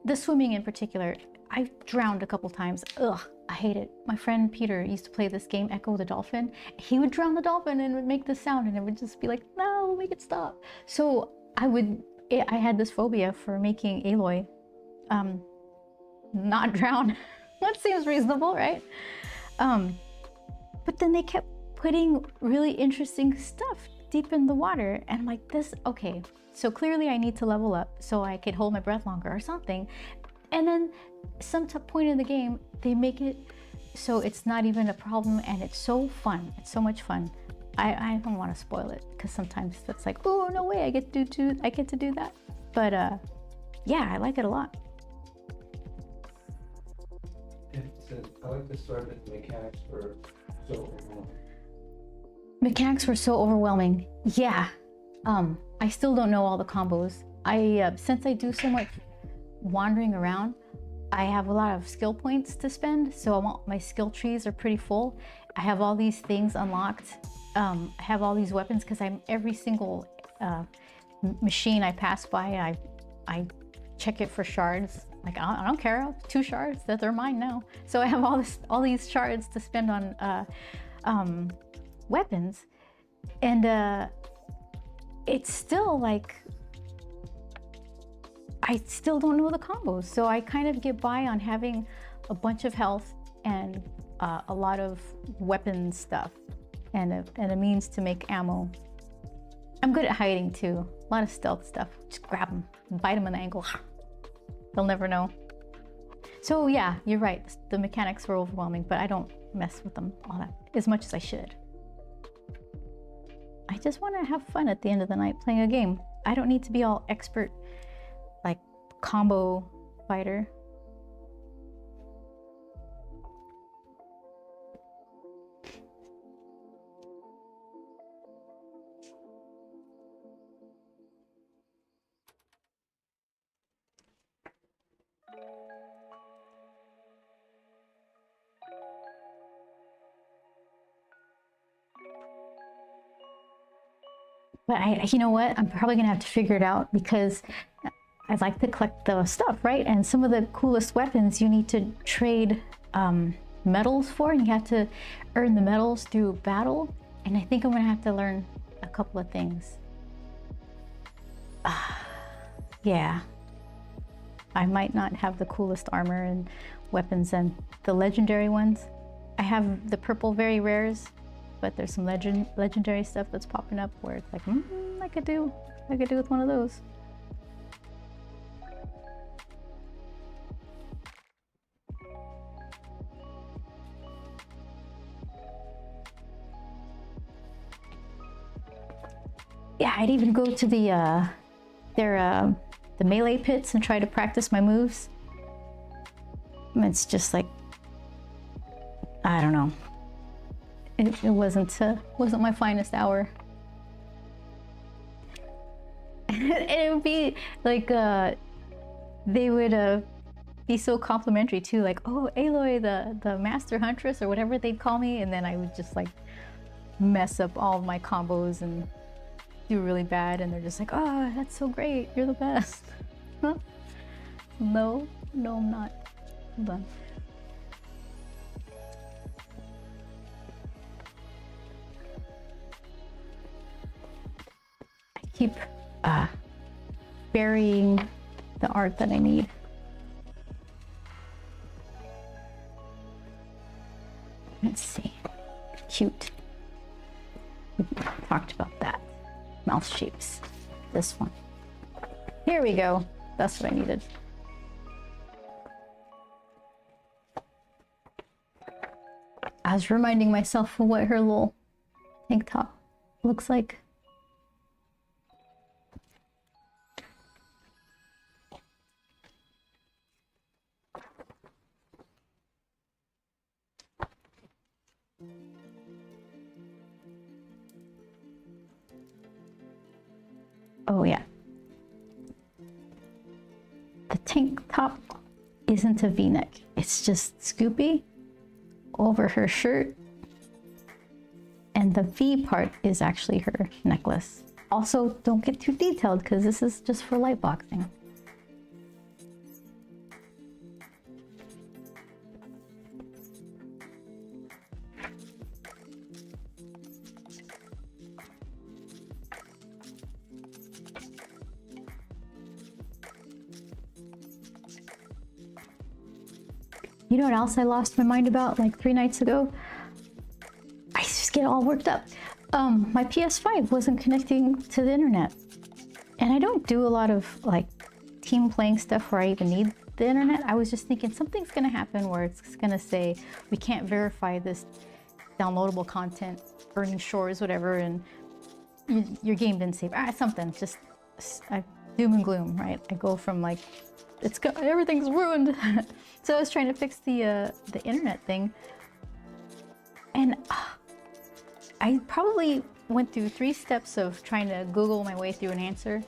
the swimming in particular, I've drowned a couple times. Ugh, I hate it. My friend Peter used to play this game, Echo the Dolphin. He would drown the dolphin and it would make this sound and it would just be like, no, make it stop. So I had this phobia for making Aloy not drown. That seems reasonable, right? But then they kept putting really interesting stuff deep in the water and I'm like, this, okay, so clearly I need to level up so I could hold my breath longer or something. And then some point in the game, they make it so it's not even a problem and it's so fun. It's so much fun. I don't want to spoil it because sometimes that's like, oh, no way, I get to do that. But yeah, I like it a lot. I like the story, but the mechanics were so overwhelming. Mechanics were so overwhelming. Yeah. I still don't know all the combos. Since I do so much wandering around, I have a lot of skill points to spend, so my skill trees are pretty full. I have all these things unlocked. I have all these weapons because every single machine I pass by, I check it for shards. Like, I don't care, 2 shards, they're mine now. So I have all these shards to spend on weapons. And it's still like, I still don't know the combos. So I kind of get by on having a bunch of health and a lot of weapon stuff and a means to make ammo. I'm good at hiding too. A lot of stealth stuff. Just grab them and bite them in the ankle. They'll never know. So yeah, you're right. The mechanics were overwhelming, but I don't mess with them all that as much as I should. I just want to have fun at the end of the night playing a game. I don't need to be all expert, like combo fighter. But you know what? I'm probably gonna have to figure it out because I'd like to collect the stuff, right? And some of the coolest weapons you need to trade medals for, and you have to earn the medals through battle. And I think I'm gonna have to learn a couple of things. Yeah. I might not have the coolest armor and weapons and the legendary ones. I have the purple very rares, but there's some legendary stuff that's popping up where it's like, I could do with one of those. Yeah, I'd even go to the melee pits and try to practice my moves. It's just like, I don't know. It wasn't my finest hour. It would be like they would be so complimentary too, like, oh, Aloy, the master huntress or whatever they'd call me, and then I would just like mess up all of my combos and do really bad, and they're just like, oh, that's so great, you're the best. Huh? No, I'm not. Hold on. I keep burying the art that I need. Let's see. Cute. We talked about that. Mouth shapes. This one. Here we go. That's what I needed. I was reminding myself of what her little tank top looks like. Oh yeah. The tank top isn't a V-neck. It's just scoopy over her shirt. And the V part is actually her necklace. Also, don't get too detailed because this is just for light boxing. You know what else I lost my mind about like 3 nights ago? I just get all worked up. My PS5 wasn't connecting to the internet. And I don't do a lot of like team playing stuff where I even need the internet. I was just thinking something's gonna happen where it's gonna say, we can't verify this downloadable content, burning shores, whatever, and your game didn't save. Something, just doom and gloom, right? I go from like, everything's ruined. So I was trying to fix the internet thing, and I probably went through 3 steps of trying to Google my way through an answer.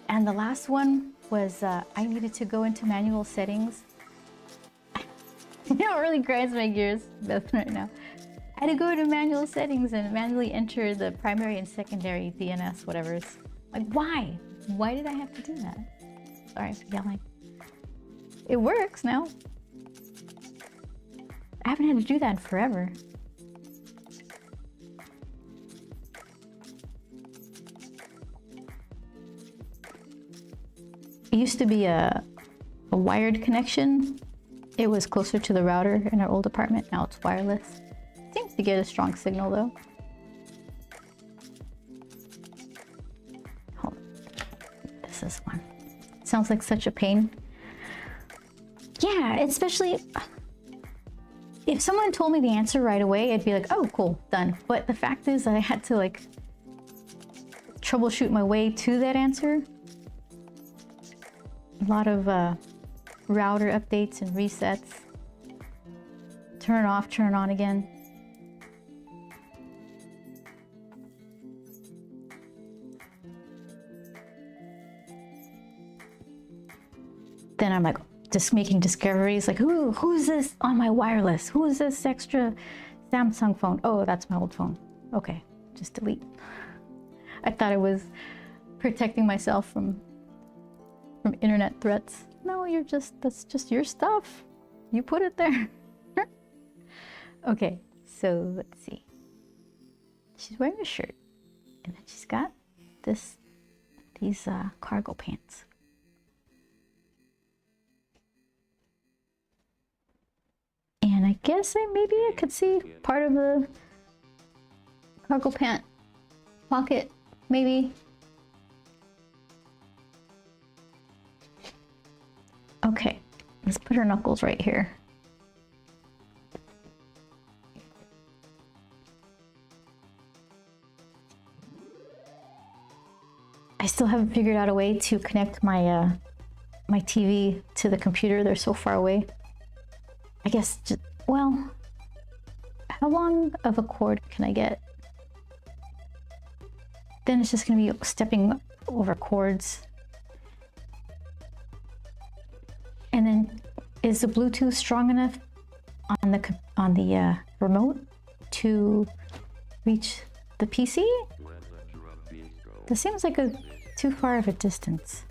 And the last one was I needed to go into manual settings. You know, it really grinds my gears, Beth, right now. I had to go to manual settings and manually enter the primary and secondary DNS, whatever. It's like, why? Why did I have to do that? Sorry for yelling. It works now. I haven't had to do that in forever. It used to be a wired connection. It was closer to the router in our old apartment. Now it's wireless. Seems to get a strong signal though. Hold on. This is one. Sounds like such a pain. Yeah, especially if someone told me the answer right away, I'd be like, oh, cool, done. But the fact is that I had to like troubleshoot my way to that answer. A lot of router updates and resets. Turn it off, turn it on again. Then I'm like just making discoveries like, who's this on my wireless? Who is this extra Samsung phone? Oh, that's my old phone. Okay, just delete. I thought I was protecting myself from internet threats. No, that's just your stuff. You put it there. Okay, so let's see. She's wearing a shirt and then she's got this these cargo pants. And I guess maybe I could see part of the cargo pant pocket, maybe. Okay, let's put her knuckles right here. I still haven't figured out a way to connect my my TV to the computer. They're so far away. I guess just, well, how long of a cord can I get? Then it's just gonna be stepping over cords. And then is the Bluetooth strong enough on the remote to reach the PC? That seems like too far of a distance.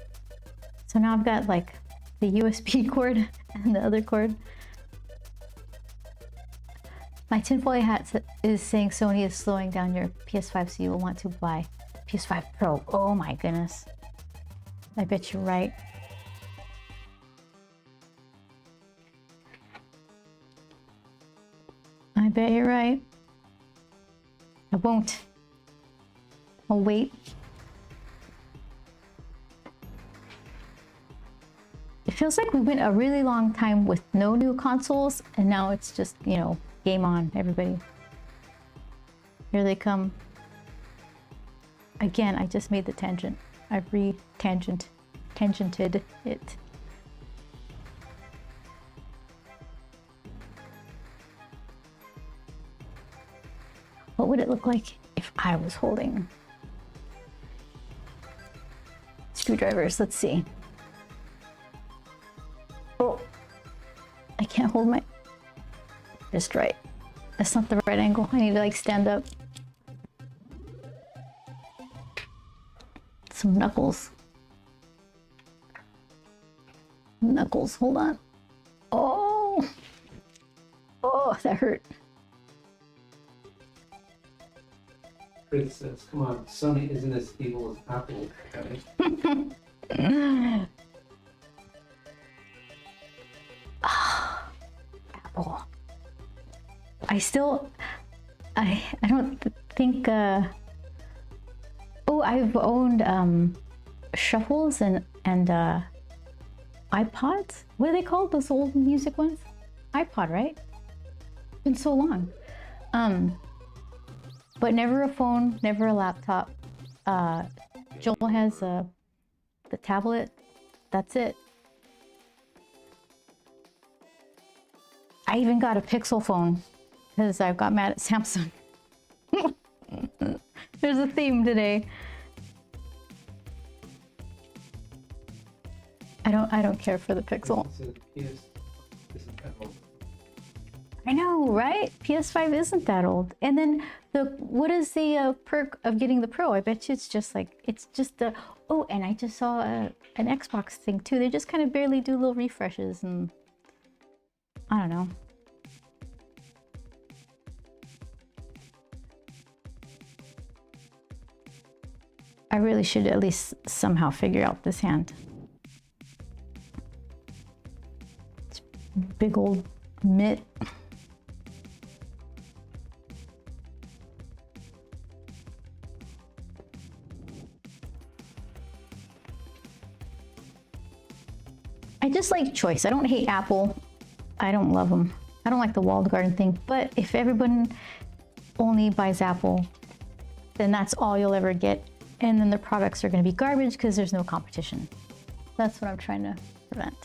So now I've got like the USB cord and the other cord. My tinfoil hat is saying Sony is slowing down your PS5, so you will want to buy PS5 Pro. Oh my goodness. I bet you're right. I bet you're right. I won't. I'll wait. It feels like we went a really long time with no new consoles, and now it's just, you know, game on, everybody. Here they come. Again, I just made the tangent. I've tangented it. What would it look like if I was holding screwdrivers? Let's see. Oh, I can't hold my wrist right. That's not the right angle. I need to like stand up. Some knuckles. Knuckles, hold on. Oh, oh, that hurt. Chris says, come on, Sony isn't as evil as Apple, guys. Apple. I don't think, oh, I've owned shuffles and iPods. What are they called? Those old music ones? iPod, right? It's been so long. But never a phone, never a laptop. Joel has the tablet. That's it. I even got a Pixel phone because I got mad at Samsung. There's a theme today. I don't care for the Pixel. I know, right? PS5 isn't that old. And then what is the perk of getting the Pro? I bet you it's just the, oh, and I just saw an Xbox thing too. They just kind of barely do little refreshes and I don't know. I really should at least somehow figure out this hand. It's big old mitt. I just like choice. I don't hate Apple. I don't love them. I don't like the walled garden thing. But if everyone only buys Apple, then that's all you'll ever get. And then the products are going to be garbage because there's no competition. That's what I'm trying to prevent.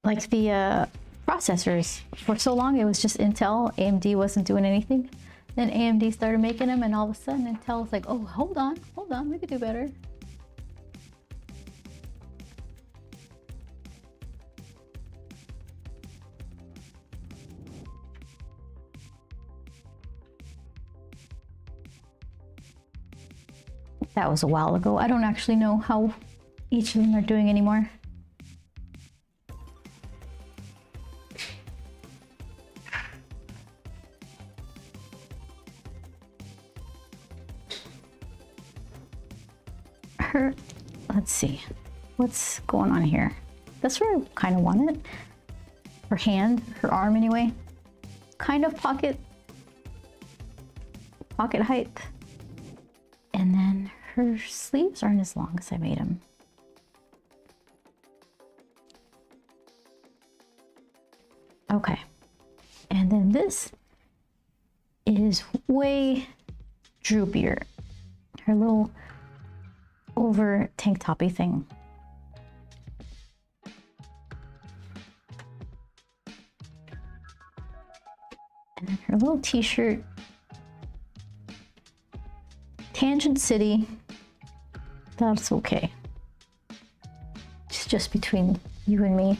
Like the processors. For so long, it was just Intel. AMD wasn't doing anything. Then AMD started making them, and all of a sudden Intel was like, oh, hold on, we could do better. That was a while ago. I don't actually know how each of them are doing anymore. her, let's see, what's going on here? That's where I kind of want it. Her hand, her arm anyway, kind of pocket height. And then her sleeves aren't as long as I made them. Okay, and then this is way droopier. Her little over tank toppy thing. And then her little t-shirt. Tangent City. That's okay. It's just between you and me.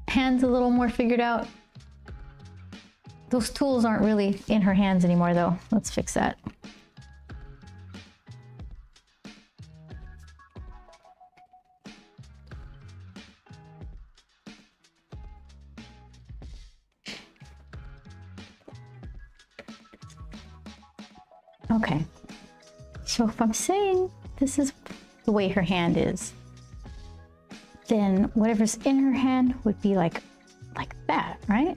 Hands a little more figured out. Those tools aren't really in her hands anymore though. Let's fix that. Okay, so if I'm saying this is the way her hand is, then whatever's in her hand would be like that, right?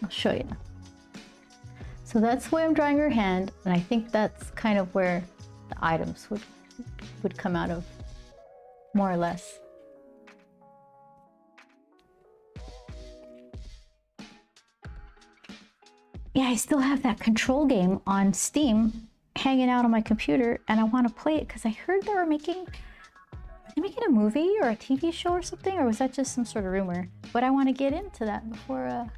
I'll show you. So that's the way I'm drawing her hand, and I think that's kind of where the items would come out of, more or less. Yeah, I still have that Control game on Steam hanging out on my computer, and I want to play it because I heard they were making a movie or a TV show or something, or was that just some sort of rumor? But I want to get into that before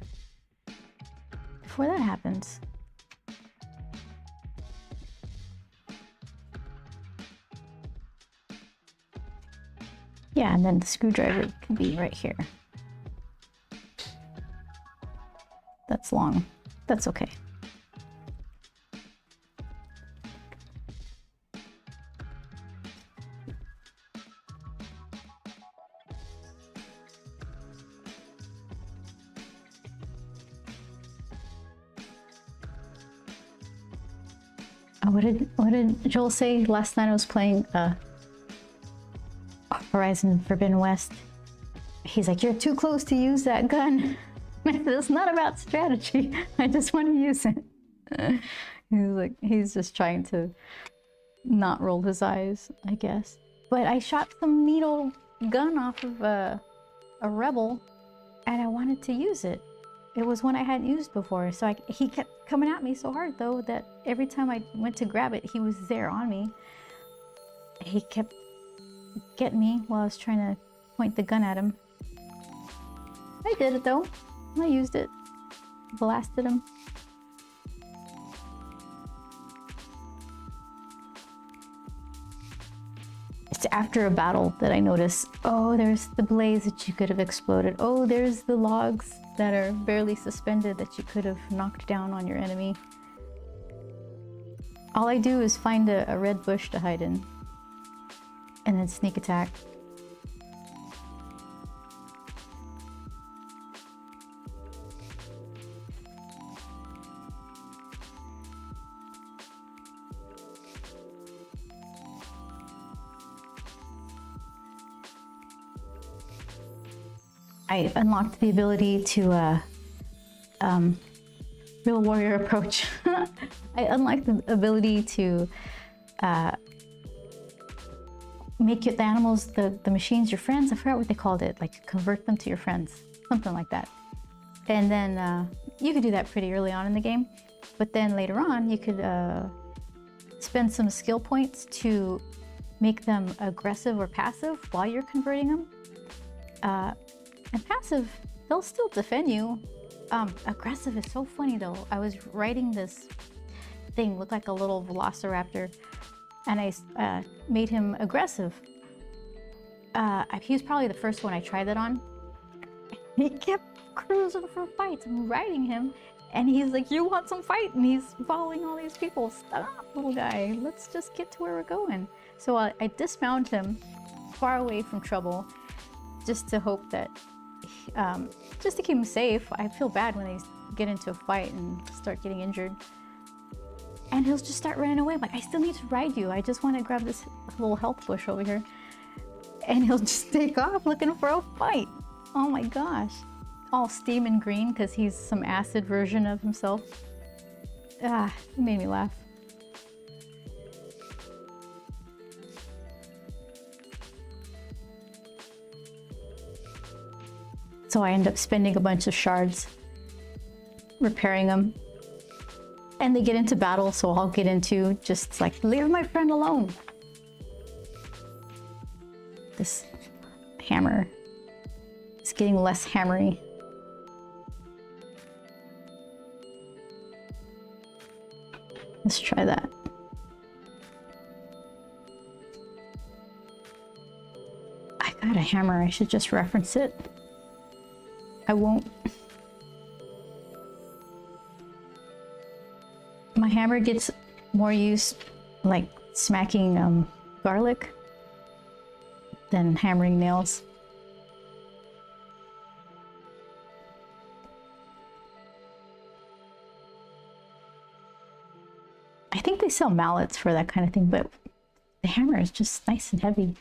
that happens. Yeah, and then the screwdriver can be right here. That's long. That's okay. Oh, what did Joel say last night? I was playing Horizon Forbidden West. He's like, "You're too close to use that gun." It's not about strategy. I just want to use it. He's like, he's just trying to not roll his eyes, I guess. But I shot some neat old gun off of a rebel, and I wanted to use it. It was one I hadn't used before, so he kept coming at me so hard though that every time I went to grab it, he was there on me. He kept getting me while I was trying to point the gun at him. I did it though. I used it. Blasted him. It's after a battle that I notice, oh, there's the blaze that you could have exploded. Oh, there's the logs that are barely suspended that you could have knocked down on your enemy. All I do is find a red bush to hide in and then sneak attack. I unlocked the ability to real warrior approach. I unlocked the ability to make the animals, the machines, your friends. I forgot what they called it, like convert them to your friends, something like that. And then you could do that pretty early on in the game, but then later on you could spend some skill points to make them aggressive or passive while you're converting them. And passive, they'll still defend you. Aggressive is so funny though. I was writing this thing, looked like a little velociraptor, and I made him aggressive. He was probably the first one I tried that on. He kept cruising for fights. I'm riding him, and he's like, "You want some fight?" And he's following all these people. Stop, little guy. Let's just get to where we're going. So I dismount him far away from trouble, just to hope that just to keep him safe. I feel bad when they get into a fight and start getting injured. And he'll just start running away. I'm like, I still need to ride you. I just want to grab this little health bush over here. And he'll just take off looking for a fight. Oh my gosh. All steam and green because he's some acid version of himself. Ah, it made me laugh. So I end up spending a bunch of shards repairing them. And they get into battle, so I'll get into just like, leave my friend alone. This hammer is getting less hammery. Let's try that. I got a hammer, I should just reference it. I won't. My hammer gets more use like smacking garlic than hammering nails. I think they sell mallets for that kind of thing, but the hammer is just nice and heavy.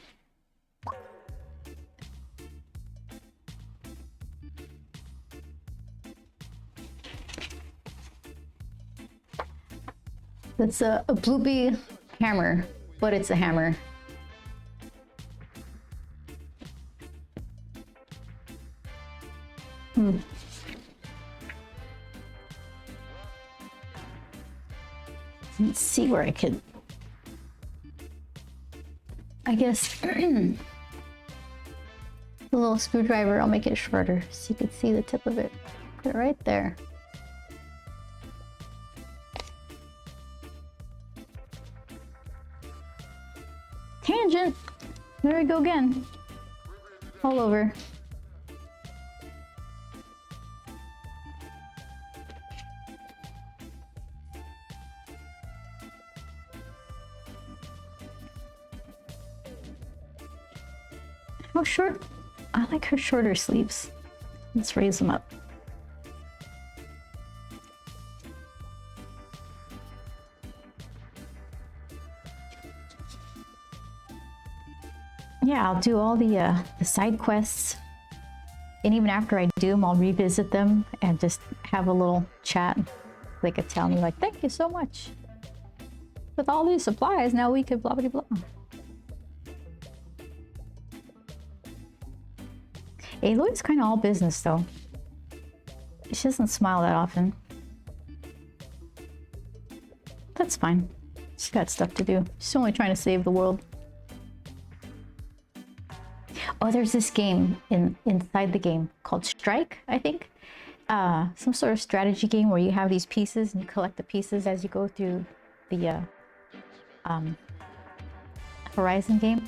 That's a bloopy hammer, but it's a hammer. Let's see where I could. I guess the little screwdriver, I'll make it shorter so you can see the tip of it. Put it right there. Tangent! There we go again. All over. How short? I like her shorter sleeves. Let's raise them up. Yeah, I'll do all the side quests, and even after I do them, I'll revisit them and just have a little chat. They could tell me like, "Thank you so much. With all these supplies, now we could blah blah blah." Aloy's kind of all business though. She doesn't smile that often. That's fine. She's got stuff to do. She's only trying to save the world. Oh, there's this game inside the game called Strike, I think. Some sort of strategy game where you have these pieces and you collect the pieces as you go through the Horizon game.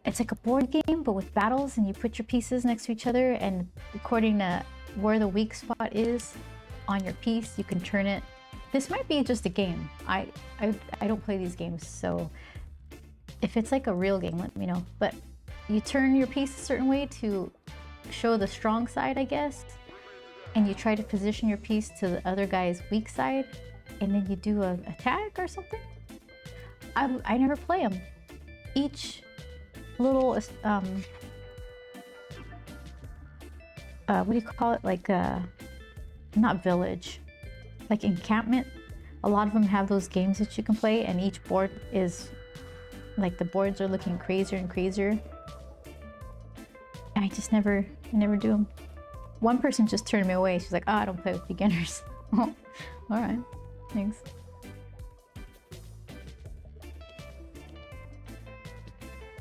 It's like a board game, but with battles, and you put your pieces next to each other, and according to where the weak spot is on your piece, you can turn it. This might be just a game. I don't play these games, so if it's like a real game, let me know. But you turn your piece a certain way to show the strong side, I guess, and you try to position your piece to the other guy's weak side, and then you do a attack or something. I never play them. Each little what do you call it, like not village, like encampment. A lot of them have those games that you can play, and each board is like, the boards are looking crazier and crazier, and I never do them. One person just turned me away. She's like, "Oh, I don't play with beginners." All right, thanks.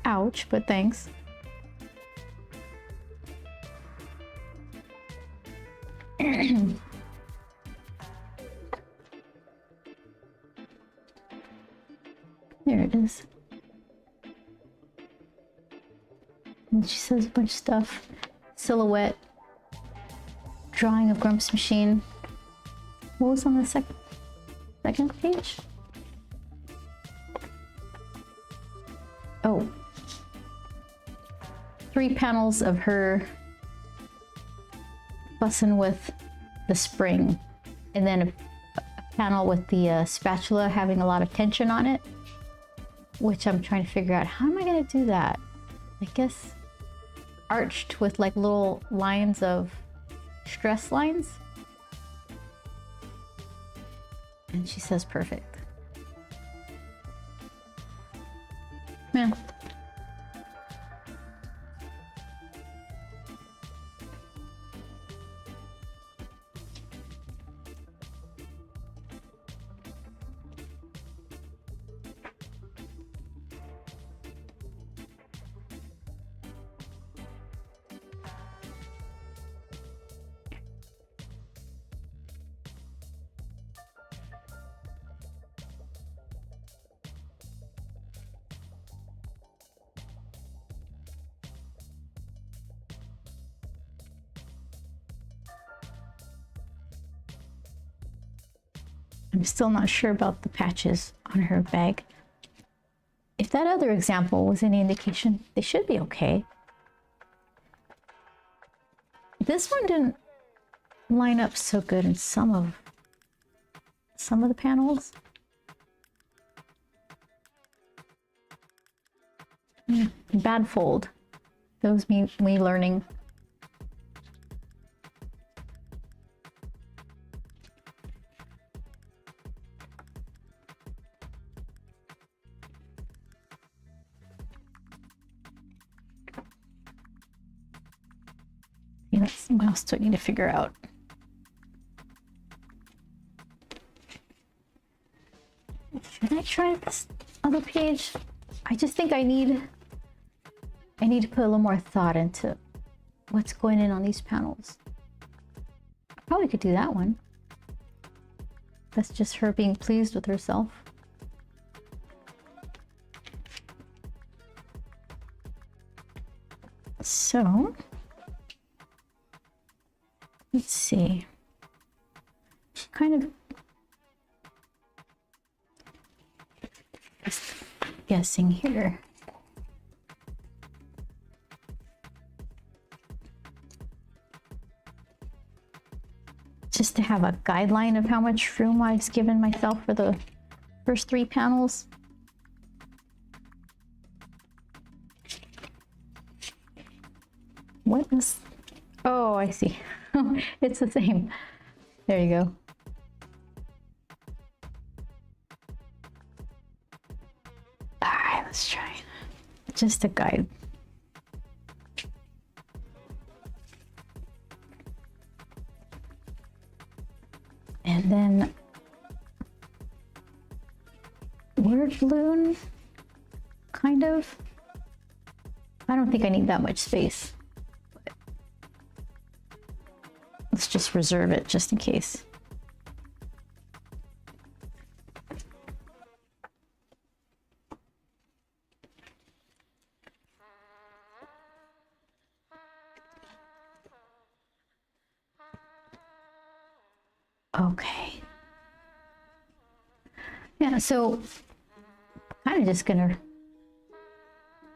Ouch, but thanks. There it is. And she says a bunch of stuff. Silhouette. Drawing of Grump's machine. What was on the second page? Oh. 3 panels of her fussing with the spring, and then a panel with the spatula having a lot of tension on it, which I'm trying to figure out, how am I going to do that? I guess arched with like little lines of stress lines. And she says perfect. Yeah. I'm still not sure about the patches on her bag. If that other example was any indication, they should be okay. This one didn't line up so good in some of the panels. Bad fold. That was me learning. Yeah, that's what else do I need to figure out? Should I try this other page? I just think I need to put a little more thought into what's going in on these panels. I probably could do that one. That's just her being pleased with herself. So, let's see. Kind of just guessing here. Just to have a guideline of how much room I've given myself for the first 3 panels. What is... Oh, I see. It's the same. There you go. All right, let's try. Just a guide. And then word balloon, kind of. I don't think I need that much space. But let's just reserve it just in case. Okay. Yeah, so I'm just gonna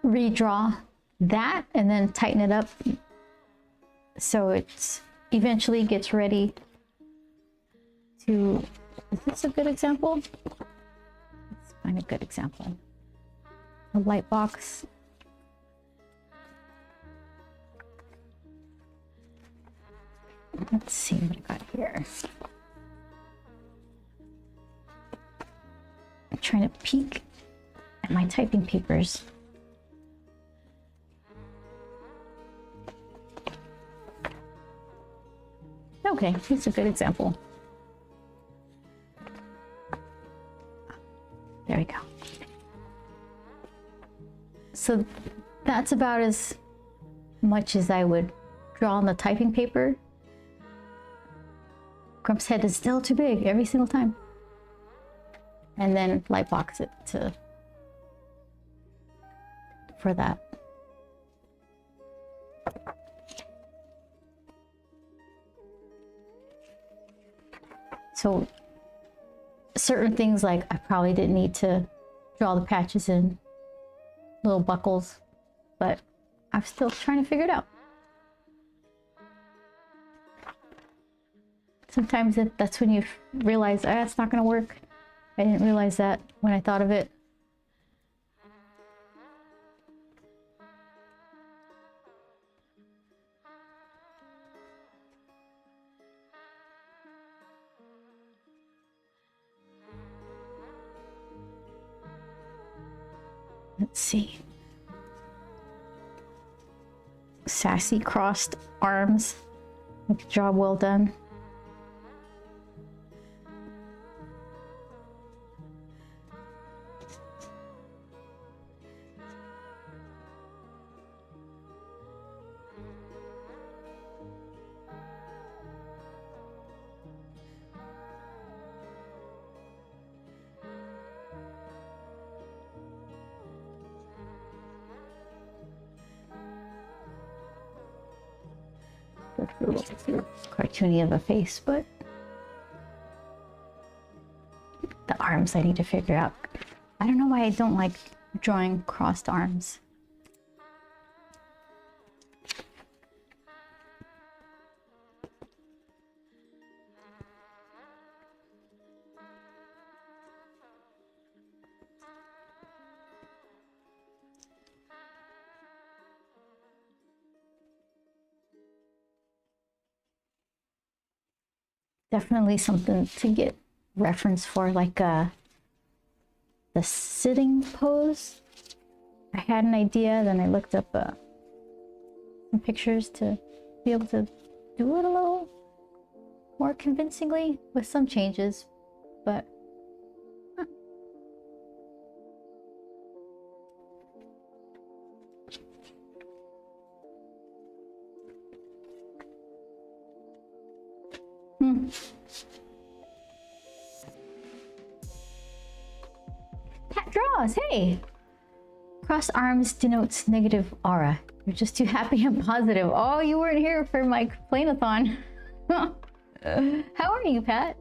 redraw that and then tighten it up so it eventually gets ready to... Is this a good example? Let's find a good example. A light box. Let's see what I got here. I'm trying to peek at my typing papers. Okay, here's a good example. There we go. So that's about as much as I would draw on the typing paper. Grump's head is still too big every single time. And then light box it for that. So certain things, like I probably didn't need to draw the patches in little buckles, but I'm still trying to figure it out. Sometimes that's when you realize, ah, it's not gonna work. I didn't realize that when I thought of it. Let's see. Sassy crossed arms. Job well done. Cartoony of a face, but the arms I need to figure out. I don't know why I don't like drawing crossed arms. Definitely something to get reference for, like the sitting pose. I had an idea, then I looked up some pictures to be able to do it a little more convincingly with some changes, but Pat draws, hey! Crossed arms denotes negative aura. You're just too happy and positive. Oh, you weren't here for my complain-a-thon. How are you, Pat?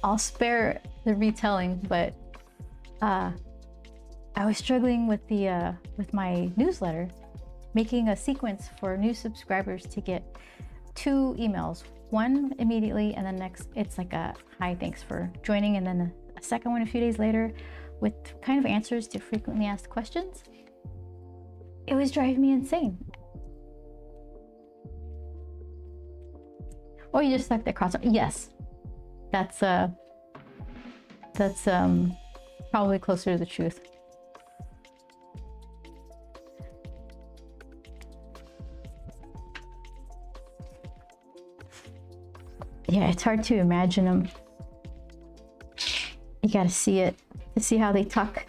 I'll spare the retelling, but I was struggling with the with my newsletter, making a sequence for new subscribers to get 2 emails. One immediately, and then next it's like a hi, thanks for joining, and then a second one a few days later with kind of answers to frequently asked questions. It was driving me insane. Oh, you just like the cross. Yes, that's probably closer to the truth. Yeah, it's hard to imagine them. You gotta see it to see how they tuck.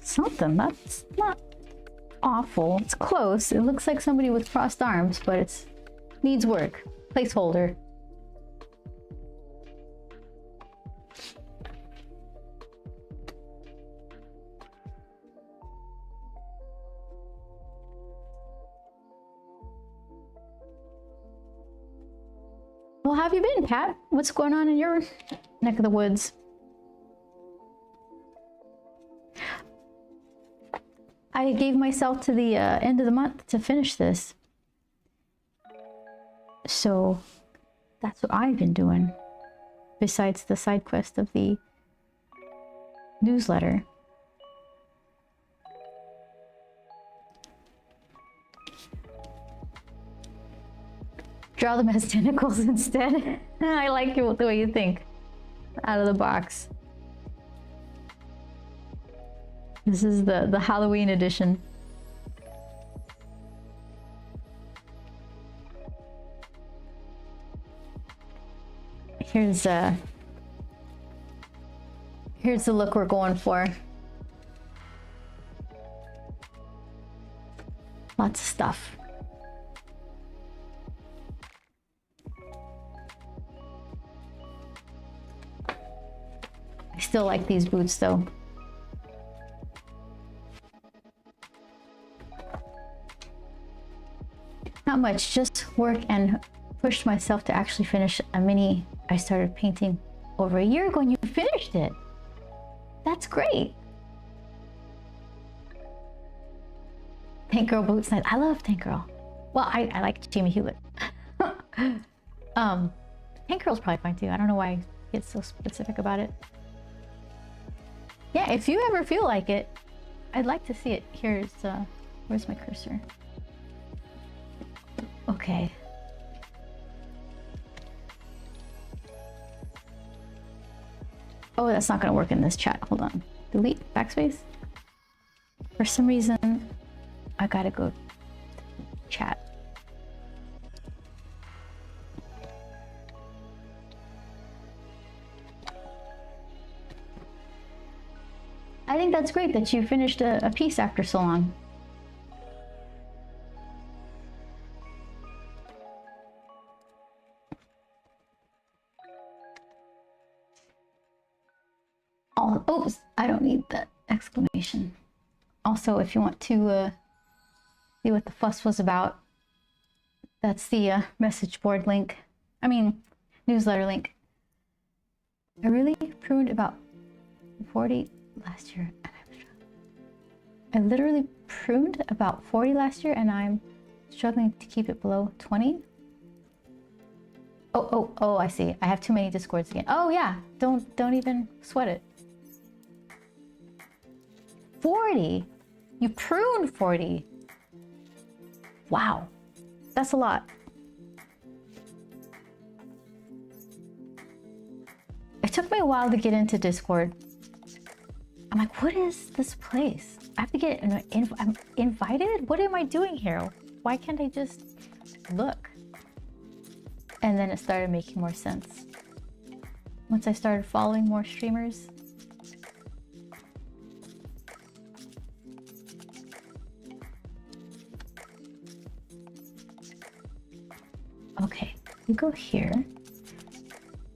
Something that's not awful. It's close. It looks like somebody with crossed arms, but it's needs work. Placeholder. Well, how have you been, Pat? What's going on in your neck of the woods? I gave myself to the end of the month to finish this. So that's what I've been doing, besides the side quest of the newsletter. Draw them as tentacles instead. I like it the way you think. Out of the box. This is the Halloween edition. Here's the look we're going for. Lots of stuff. I still like these boots though. Not much, just work and pushed myself to actually finish a mini I started painting over a year ago, and you finished it. That's great. Tank Girl Boots Night. I love Tank Girl. Well, I like Jamie Hewitt. Tank Girl's probably fine too. I don't know why I get so specific about it. Yeah, if you ever feel like it, I'd like to see it. Here's, where's my cursor? Okay. Oh, that's not gonna work in this chat. Hold on. Delete, backspace. For some reason, I gotta go chat. I think that's great that you finished a piece after so long. Oh, oops, I don't need that exclamation. Also, if you want to see what the fuss was about, that's the message board link. I mean, newsletter link. I really pruned about 40 last year. I literally pruned about 40 last year and I'm struggling to keep it below 20. Oh, I see. I have too many discords again. Oh yeah, don't even sweat it. 40? You pruned 40? Wow, that's a lot. It took me a while to get into Discord. I'm like, what is this place? I have to get I'm invited? What am I doing here? Why can't I just look? And then it started making more sense. Once I started following more streamers. Okay, you go here.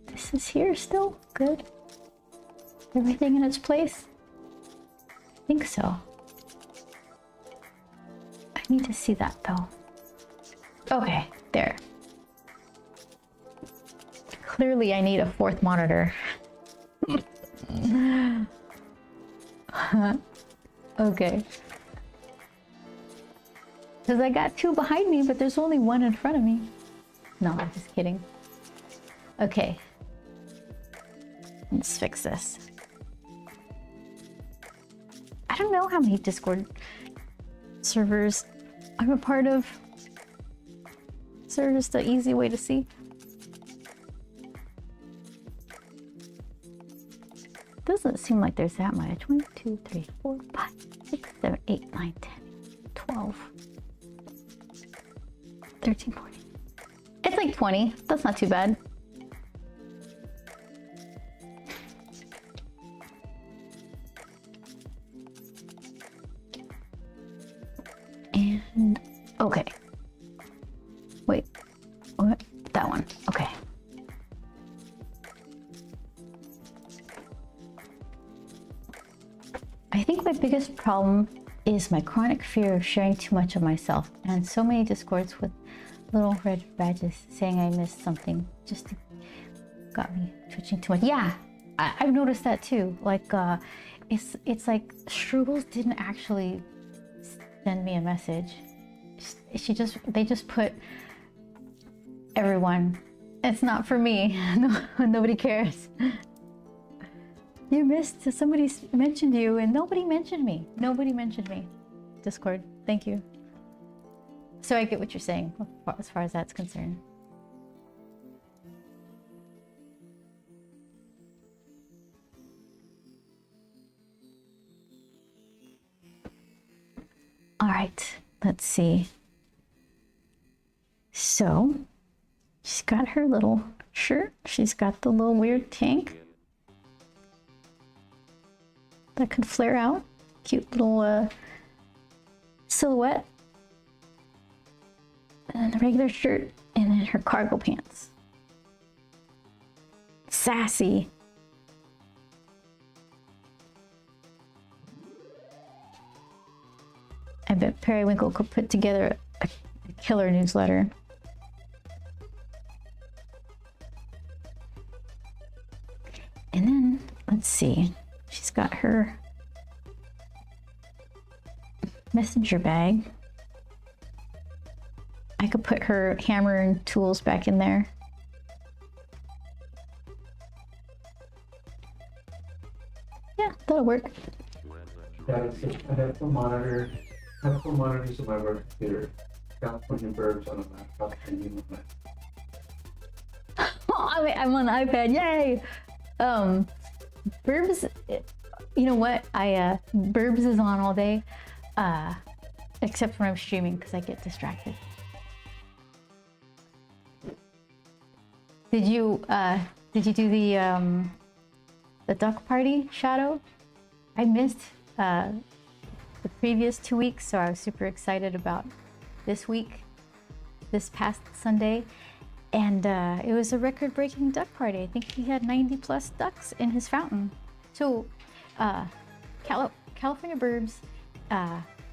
This is here still? Good. Everything in its place? I think so. I need to see that though. Okay, there. Clearly I need a fourth monitor. Okay. Because I got two behind me, but there's only one in front of me. No, I'm just kidding. Okay. Let's fix this. I don't know how many Discord servers I'm a part of. Is there just an easy way to see? Doesn't seem like there's that much. 1, 2, 3, 4, 5, 6, 7, 8, 9, 10, 12, 13, 14. It's like 20. That's not too bad. And okay. Wait. What? That one. Okay. I think my biggest problem is my chronic fear of sharing too much of myself, and so many discords with little red badges saying I missed something just got me twitching too much. Yeah, I've noticed that too. Like, it's like Struggles didn't actually send me a message. They just put everyone. It's not for me. No, nobody cares. You missed, somebody mentioned you and nobody mentioned me. Nobody mentioned me. Discord, thank you. So I get what you're saying as far as that's concerned. All right, let's see. So she's got her little shirt. She's got the little weird tank that can flare out. Cute little silhouette. And then a regular shirt, and then her cargo pants. Sassy. I bet Periwinkle could put together a killer newsletter. And then, let's see, she's got her messenger bag. I could put her hammer and tools back in there. Yeah, that'll work. I have some monitors. I have some monitors on my work computer. California Burbs on a laptop and you on my. Oh, I'm on the iPad, yay! Burbs, you know what? Burbs is on all day, except when I'm streaming because I get distracted. Did you do the duck party, Shadow? I missed the previous 2 weeks, so I was super excited about this week, this past Sunday. And it was a record-breaking duck party. I think he had 90 plus ducks in his fountain. So California Burbs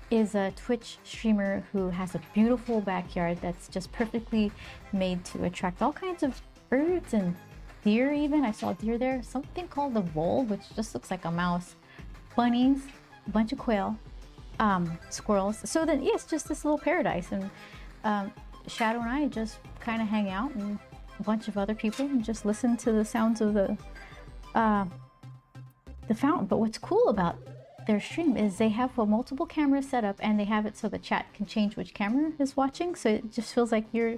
is a Twitch streamer who has a beautiful backyard that's just perfectly made to attract all kinds of birds and deer even. I saw a deer there. Something called the vole, which just looks like a mouse. Bunnies, a bunch of quail, squirrels. So then, yeah, it's just this little paradise. And Shadow and I just kind of hang out, and a bunch of other people, and just listen to the sounds of the fountain. But what's cool about their stream is they have multiple cameras set up, and they have it so the chat can change which camera is watching. So it just feels like you're,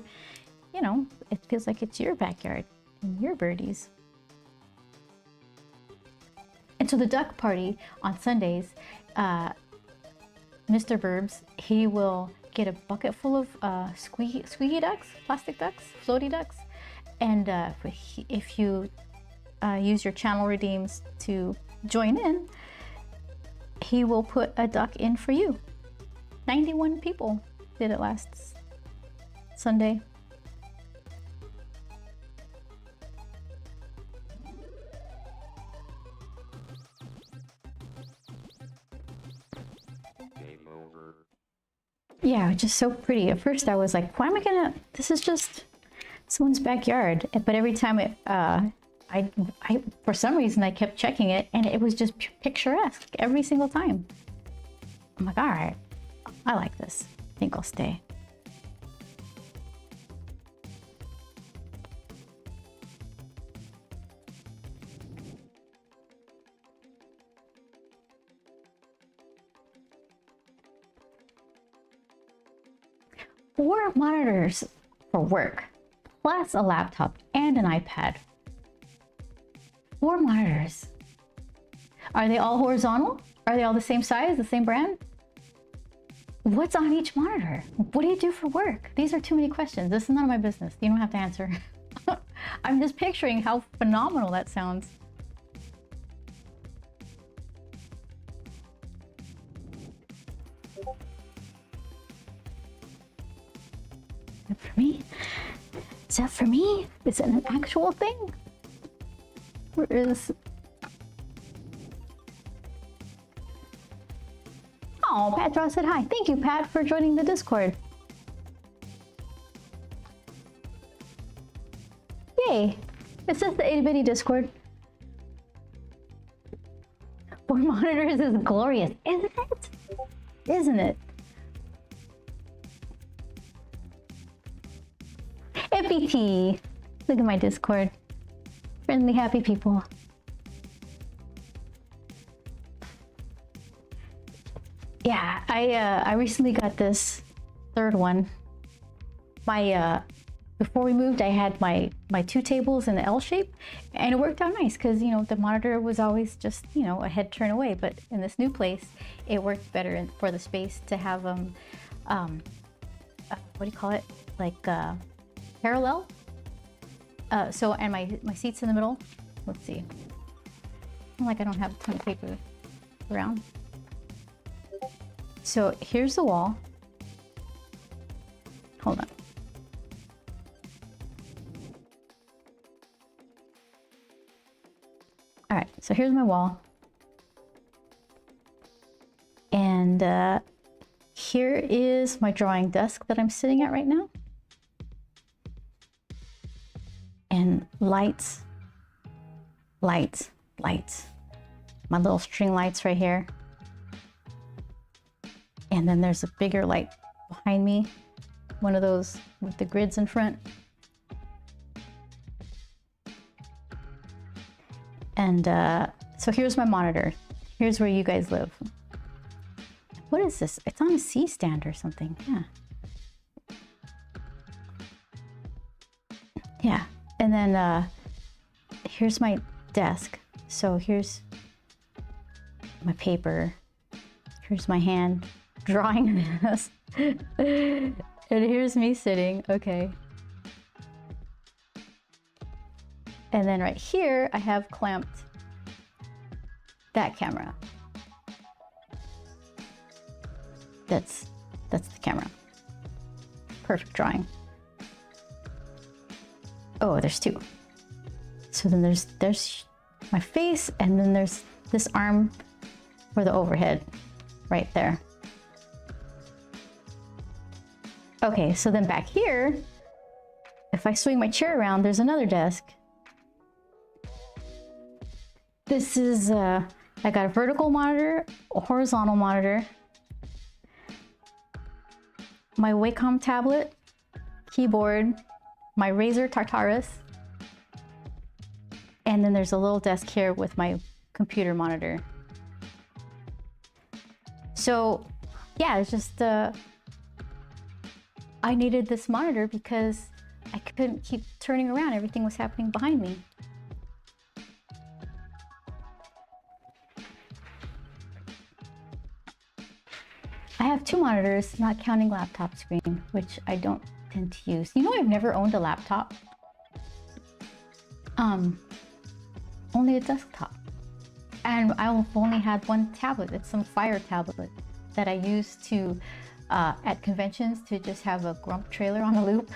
you know, it feels like it's your backyard and your birdies. And so the duck party on Sundays, Mr. Burbs, he will get a bucket full of squeaky ducks, plastic ducks, floaty ducks, and if you use your channel redeems to join in, he will put a duck in for you. 91 people did it last Sunday. Game over. Yeah, just so pretty. At first I was like, why am I gonna, this is just someone's backyard. But every time it, I for some reason I kept checking it, and it was just picturesque every single time. I'm like, all right, I like this. I think I'll stay. Four monitors for work, plus a laptop and an iPad. 4 monitors. Are they all horizontal? Are they all the same size, the same brand? What's on each monitor? What do you do for work? These are too many questions. This is none of my business. You don't have to answer. I'm just picturing how phenomenal that sounds. Is that for me? Is that for me? Is it an actual thing? Where is... Oh, Pat Draw said hi. Thank you, Pat, for joining the Discord. Yay. It says the 8-bitty Discord. 4 monitors is glorious, isn't it? Isn't it? FBT. Look at my Discord. Friendly, happy people. Yeah, I recently got this third one. My before we moved, I had my 2 tables in the L shape, and it worked out nice because, you know, the monitor was always just, you know, a head turn away. But in this new place, it worked better for the space to have what do you call it? Like parallel. So, and my seat's in the middle. Let's see. Like I don't have a ton of paper around. So here's the wall. Hold on. All right, so here's my wall. And here is my drawing desk that I'm sitting at right now. And lights, lights, lights. My little string lights right here. And then there's a bigger light behind me. One of those with the grids in front. And so here's my monitor. Here's where you guys live. What is this? It's on a C stand or something. Yeah. Yeah. And then here's my desk. So here's my paper. Here's my hand drawing this. And here's me sitting. Okay. And then right here, I have clamped that camera. That's the camera. Perfect drawing. Oh, there's two. So then there's my face, and then there's this arm for the overhead right there. Okay, so then back here, if I swing my chair around, there's another desk. This is, I got a vertical monitor, a horizontal monitor, my Wacom tablet, keyboard, my Razer Tartarus, and then there's a little desk here with my computer monitor. So yeah, it's just, I needed this monitor because I couldn't keep turning around. Everything was happening behind me. I have two monitors, not counting laptop screen, which I don't tend to use. You know, I've never owned a laptop. Only a desktop. And I've only had one tablet. It's some Fire tablet that I use to, at conventions, to just have a Grump trailer on a loop.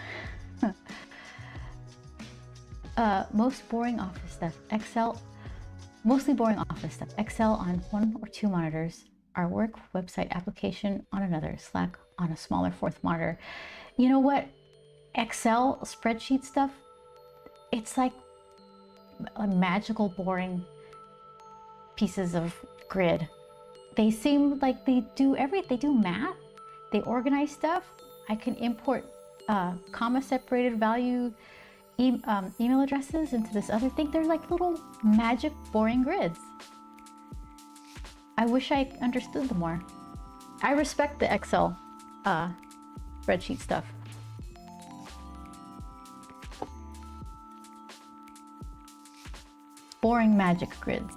Most boring office stuff. Excel, mostly boring office stuff. Excel on 1 or 2 monitors. Our work website application on another. Slack on a smaller 4th monitor. You know what? Excel spreadsheet stuff, it's like a magical boring pieces of grid. They seem like they do everything. They do math. They organize stuff. I can import comma separated value email addresses into this other thing. They're like little magic boring grids. I wish I understood them more. I respect the Excel spreadsheet stuff. Boring magic grids.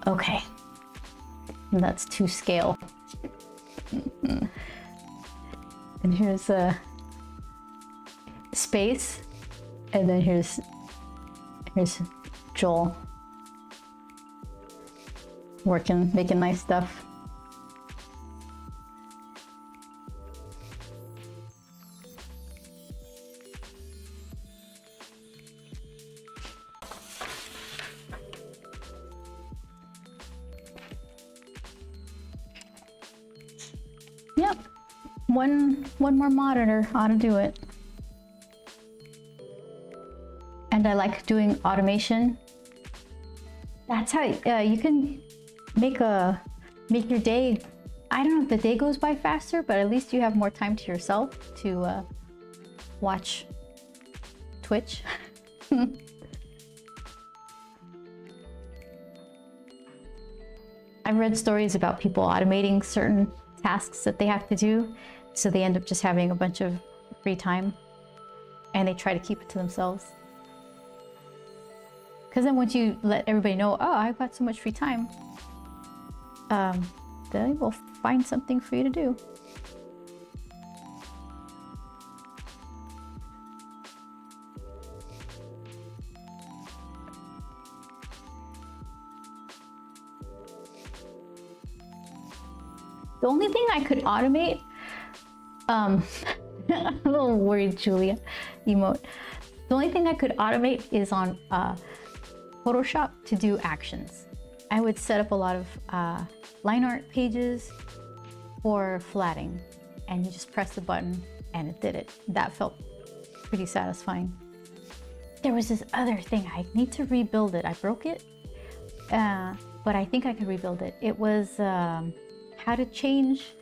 Okay, and that's to scale. And here's a space, and then here's Joel working, making nice stuff. Yep, one more monitor ought to do it. And I like doing automation. That's how you can make your day. I don't know if the day goes by faster, but at least you have more time to yourself to watch Twitch. I've read stories about people automating certain tasks that they have to do, so they end up just having a bunch of free time, and they try to keep it to themselves. Because then once you let everybody know, oh, I've got so much free time, they will find something for you to do. The only thing I could automate, a little worried Julia emote. The only thing I could automate is on Photoshop to do actions. I would set up a lot of line art pages for flatting, and you just press the button and it did it. That felt pretty satisfying. There was this other thing. I need to rebuild it. I broke it, but I think I can rebuild it. It was how to change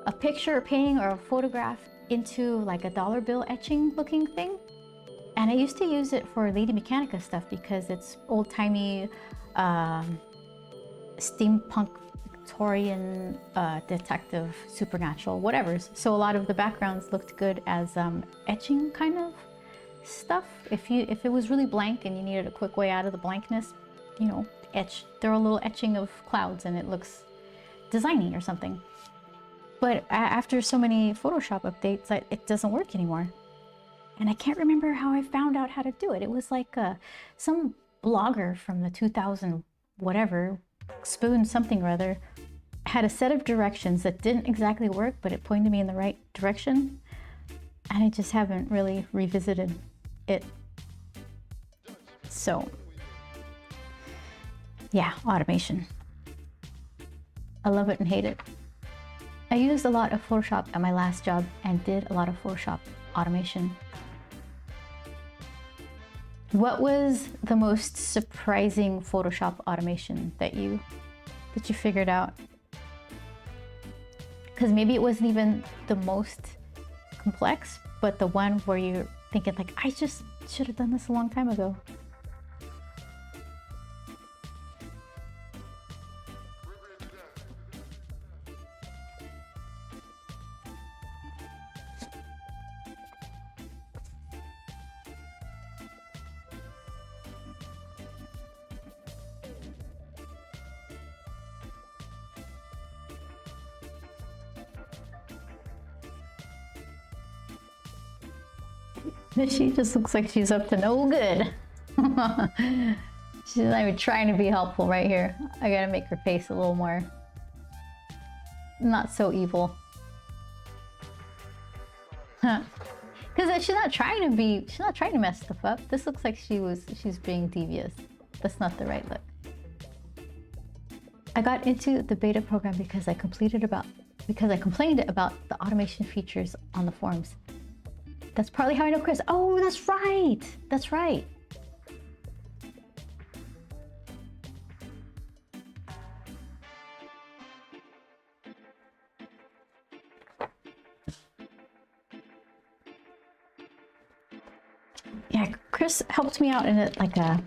a picture or painting or a photograph into like a dollar bill etching looking thing. And I used to use it for Lady Mechanica stuff because it's old-timey steampunk Victorian detective supernatural whatevers. So a lot of the backgrounds looked good as etching kind of stuff. If it was really blank and you needed a quick way out of the blankness, you know, throw a little etching of clouds and it looks designy or something. But after so many Photoshop updates, it doesn't work anymore. And I can't remember how I found out how to do it. It was like some blogger from the 2000 whatever, Spoon something or other, had a set of directions that didn't exactly work, but it pointed me in the right direction. And I just haven't really revisited it. So, yeah, automation. I love it and hate it. I used a lot of Photoshop at my last job and did a lot of Photoshop automation. What was the most surprising Photoshop automation that you figured out? Because maybe it wasn't even the most complex, but the one where you're thinking like, I just should have done this a long time ago. She just looks like she's up to no good. She's not even trying to be helpful right here. I gotta make her face a little more not so evil. Because she's not trying to mess stuff up. This looks like she's being devious. That's not the right look. I got into the beta program because I complained about the automation features on the forums. That's probably how I know Chris. Oh, that's right. That's right. Yeah, Chris helped me out in a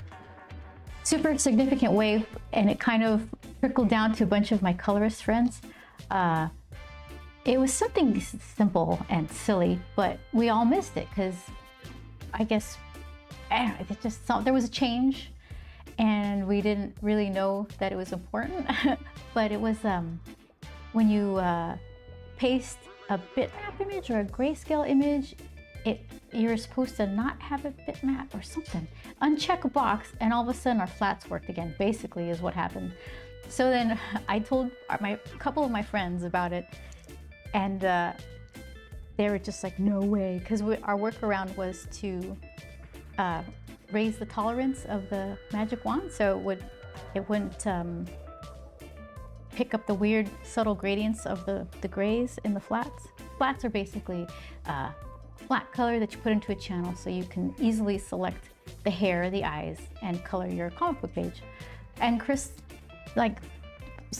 super significant way, and it kind of trickled down to a bunch of my colorist friends. It was something simple and silly, but we all missed it because I guess there was a change and we didn't really know that it was important. But it was when you paste a bitmap image or a grayscale image, you're supposed to not have a bitmap or something. Uncheck a box and all of a sudden our flats worked again, basically is what happened. So then I told a couple of my friends about it. And they were just like, no way, because our workaround was to raise the tolerance of the magic wand so it wouldn't pick up the weird subtle gradients of the grays in the flats. Flats are basically flat color that you put into a channel so you can easily select the hair, the eyes, and color your comic book page. And Chris,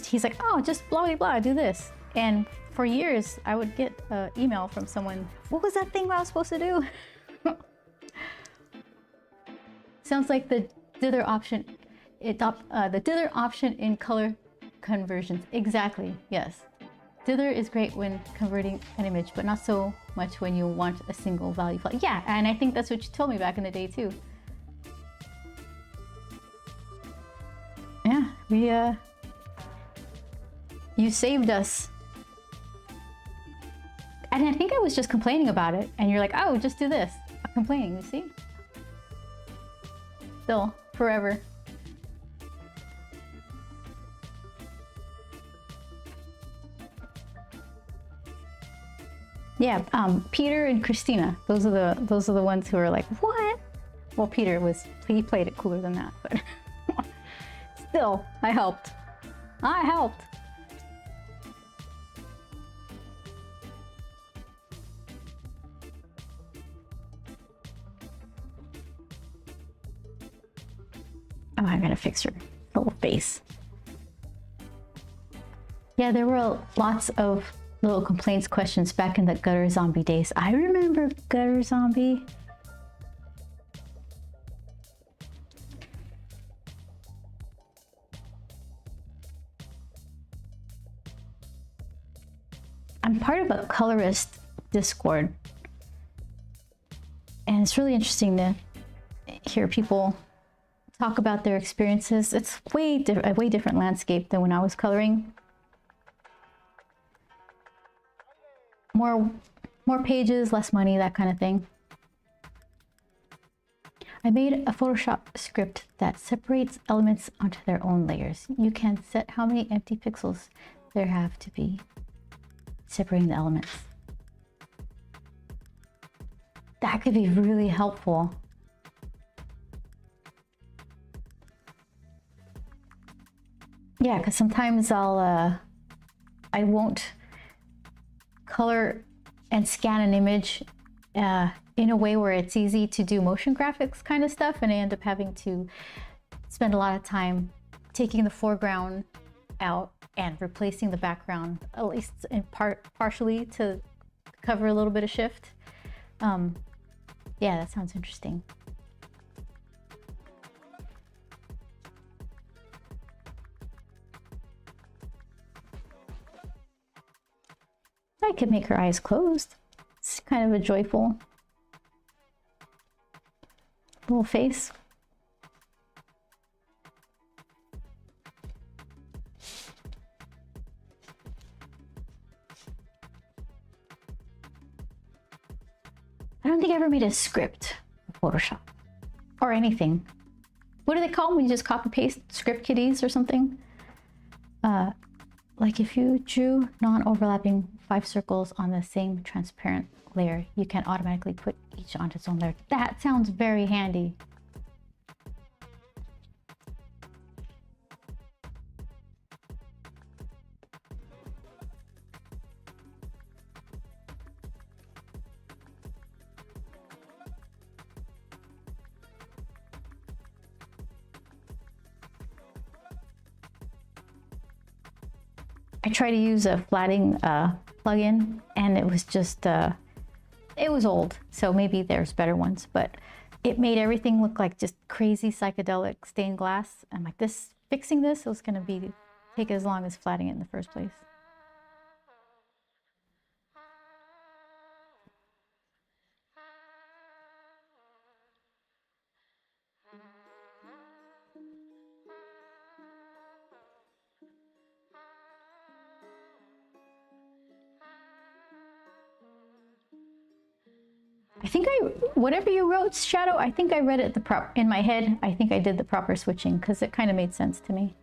he's like, oh, just blah, blah, blah, do this. And for years, I would get an email from someone, what was that thing I was supposed to do? Sounds like the dither option, the dither option in color conversions. Exactly, yes. Dither is great when converting an image, but not so much when you want a single value file. Yeah, and I think that's what you told me back in the day too. Yeah, you saved us. And I think I was just complaining about it, and you're like, oh, just do this. I'm complaining, you see? Still, forever. Yeah, Peter and Christina, those are the ones who are like, what? Well, he played it cooler than that, but Still, I helped. I helped. Oh, I'm gonna fix her little face. Yeah, there were lots of little complaints, questions back in the gutter zombie days. I remember gutter zombie. I'm part of a colorist Discord, and it's really interesting to hear people talk about their experiences. It's a way different landscape than when I was coloring. More pages, less money, that kind of thing. I made a Photoshop script that separates elements onto their own layers. You can set how many empty pixels there have to be separating the elements. That could be really helpful. Yeah, because sometimes I won't color and scan an image in a way where it's easy to do motion graphics kind of stuff, and I end up having to spend a lot of time taking the foreground out and replacing the background, at least in partially, to cover a little bit of shift. Yeah, that sounds interesting. I could make her eyes closed. It's kind of a joyful little face. I don't think I ever made a script for Photoshop or anything. What do they call them when you just copy paste script kiddies or something? Like if you drew non-overlapping 5 circles on the same transparent layer, you can automatically put each onto its own layer. That sounds very handy. I tried to use a flatting plugin, and it was just, it was old, so maybe there's better ones, but it made everything look like just crazy psychedelic stained glass. I'm like, fixing this was gonna take as long as flatting it in the first place. I think whatever you wrote, Shadow, I think I read it in my head. I think I did the proper switching because it kind of made sense to me.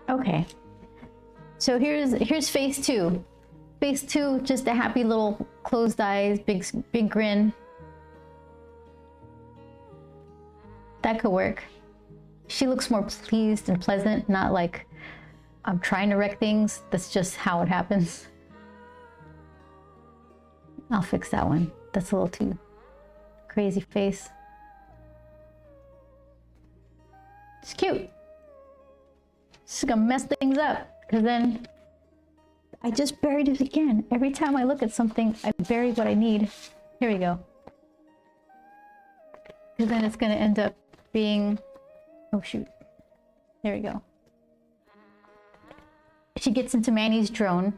Okay, so here's phase 2. Phase 2, just a happy little closed eyes, big grin. That could work. She looks more pleased and pleasant, not like I'm trying to wreck things. That's just how it happens. I'll fix that one. That's a little too crazy face. It's cute. It's gonna mess things up, because then I just buried it again. Every time I look at something, I bury what I need. Here we go. Because then it's going to end up being... Oh, shoot. There we go. She gets into Manny's drone.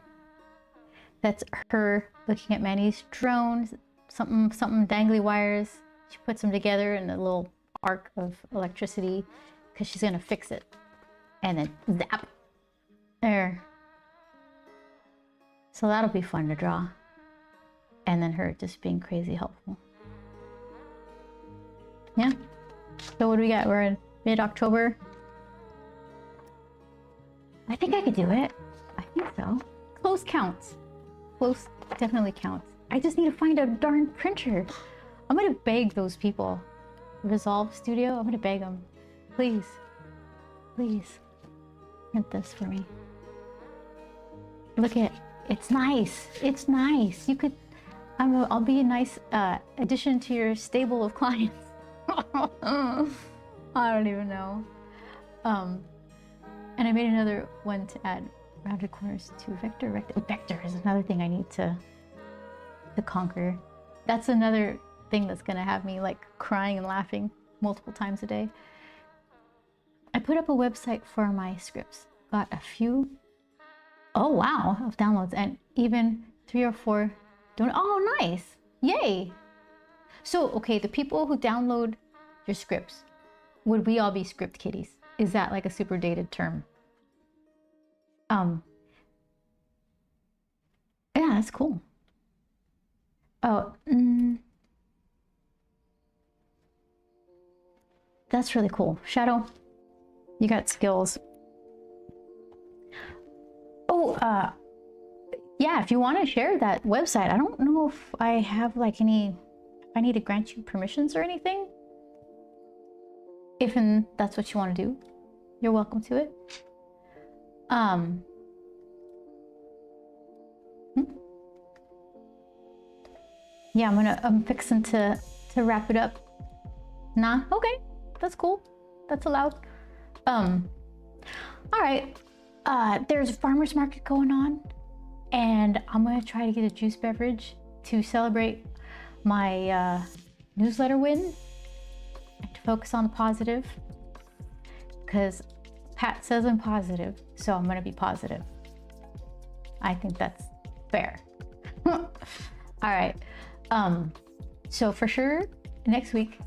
That's her looking at Manny's drone. Something dangly wires. She puts them together in a little arc of electricity because she's going to fix it. And then zap. There. So that'll be fun to draw. And then her just being crazy helpful. Yeah. So what do we got? We're Mid-October. I think I could do it. I think so. Close counts. Close definitely counts. I just need to find a darn printer. I'm gonna beg those people. Resolve Studio, I'm gonna beg them. Please, please, print this for me. Look at, it's nice. It's nice. You could, I'll be a nice addition to your stable of clients. I don't even know. And I made another one to add rounded corners to vector. Vector is another thing I need to conquer. That's another thing that's gonna have me like crying and laughing multiple times a day. I put up a website for my scripts. Got a few, oh wow, of downloads, and even 3 or 4 don't. Oh, nice. Yay. So, okay, the people who download your scripts, would we all be script kiddies? Is that like a super dated term? Yeah, that's cool. Oh, that's really cool. Shadow, you got skills. Oh, yeah, if you want to share that website, I don't know if I have like any, if I need to grant you permissions or anything. If that's what you want to do, you're welcome to it. Yeah, I'm fixing to wrap it up. Nah, okay, that's cool. That's allowed. All right. There's a farmer's market going on, and I'm gonna try to get a juice beverage to celebrate my newsletter win and to focus on the positive, because Pat says I'm positive, so I'm gonna be positive. I think that's fair. All right. So for sure next week,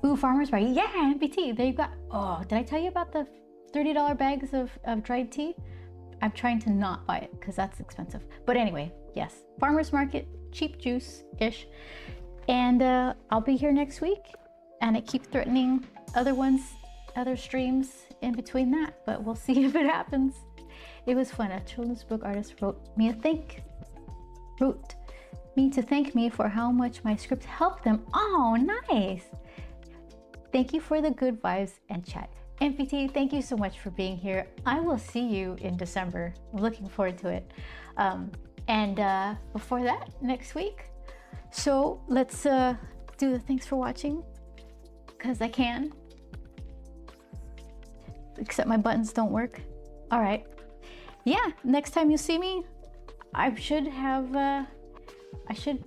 ooh, farmer's market. Yeah, MPT. There you go. Oh, did I tell you about the $30 bags of dried tea? I'm trying to not buy it because that's expensive. But anyway, yes, farmer's market, cheap juice-ish. And I'll be here next week. And I keep threatening other streams in between that, but we'll see if it happens. It was fun. A children's book artist wrote me to thank me for how much my script helped them. Oh, nice. Thank you for the good vibes and chat. MPT, thank you so much for being here. I will see you in December. I'm looking forward to it. And before that, next week. So let's do the thanks for watching, because I can. Except my buttons don't work. All right. Yeah, next time you see me, I should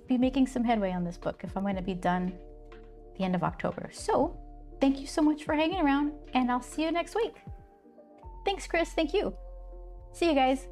be making some headway on this book if I'm going to be done the end of October. So thank you so much for hanging around, and I'll see you next week. Thanks, Chris. Thank you. See you guys.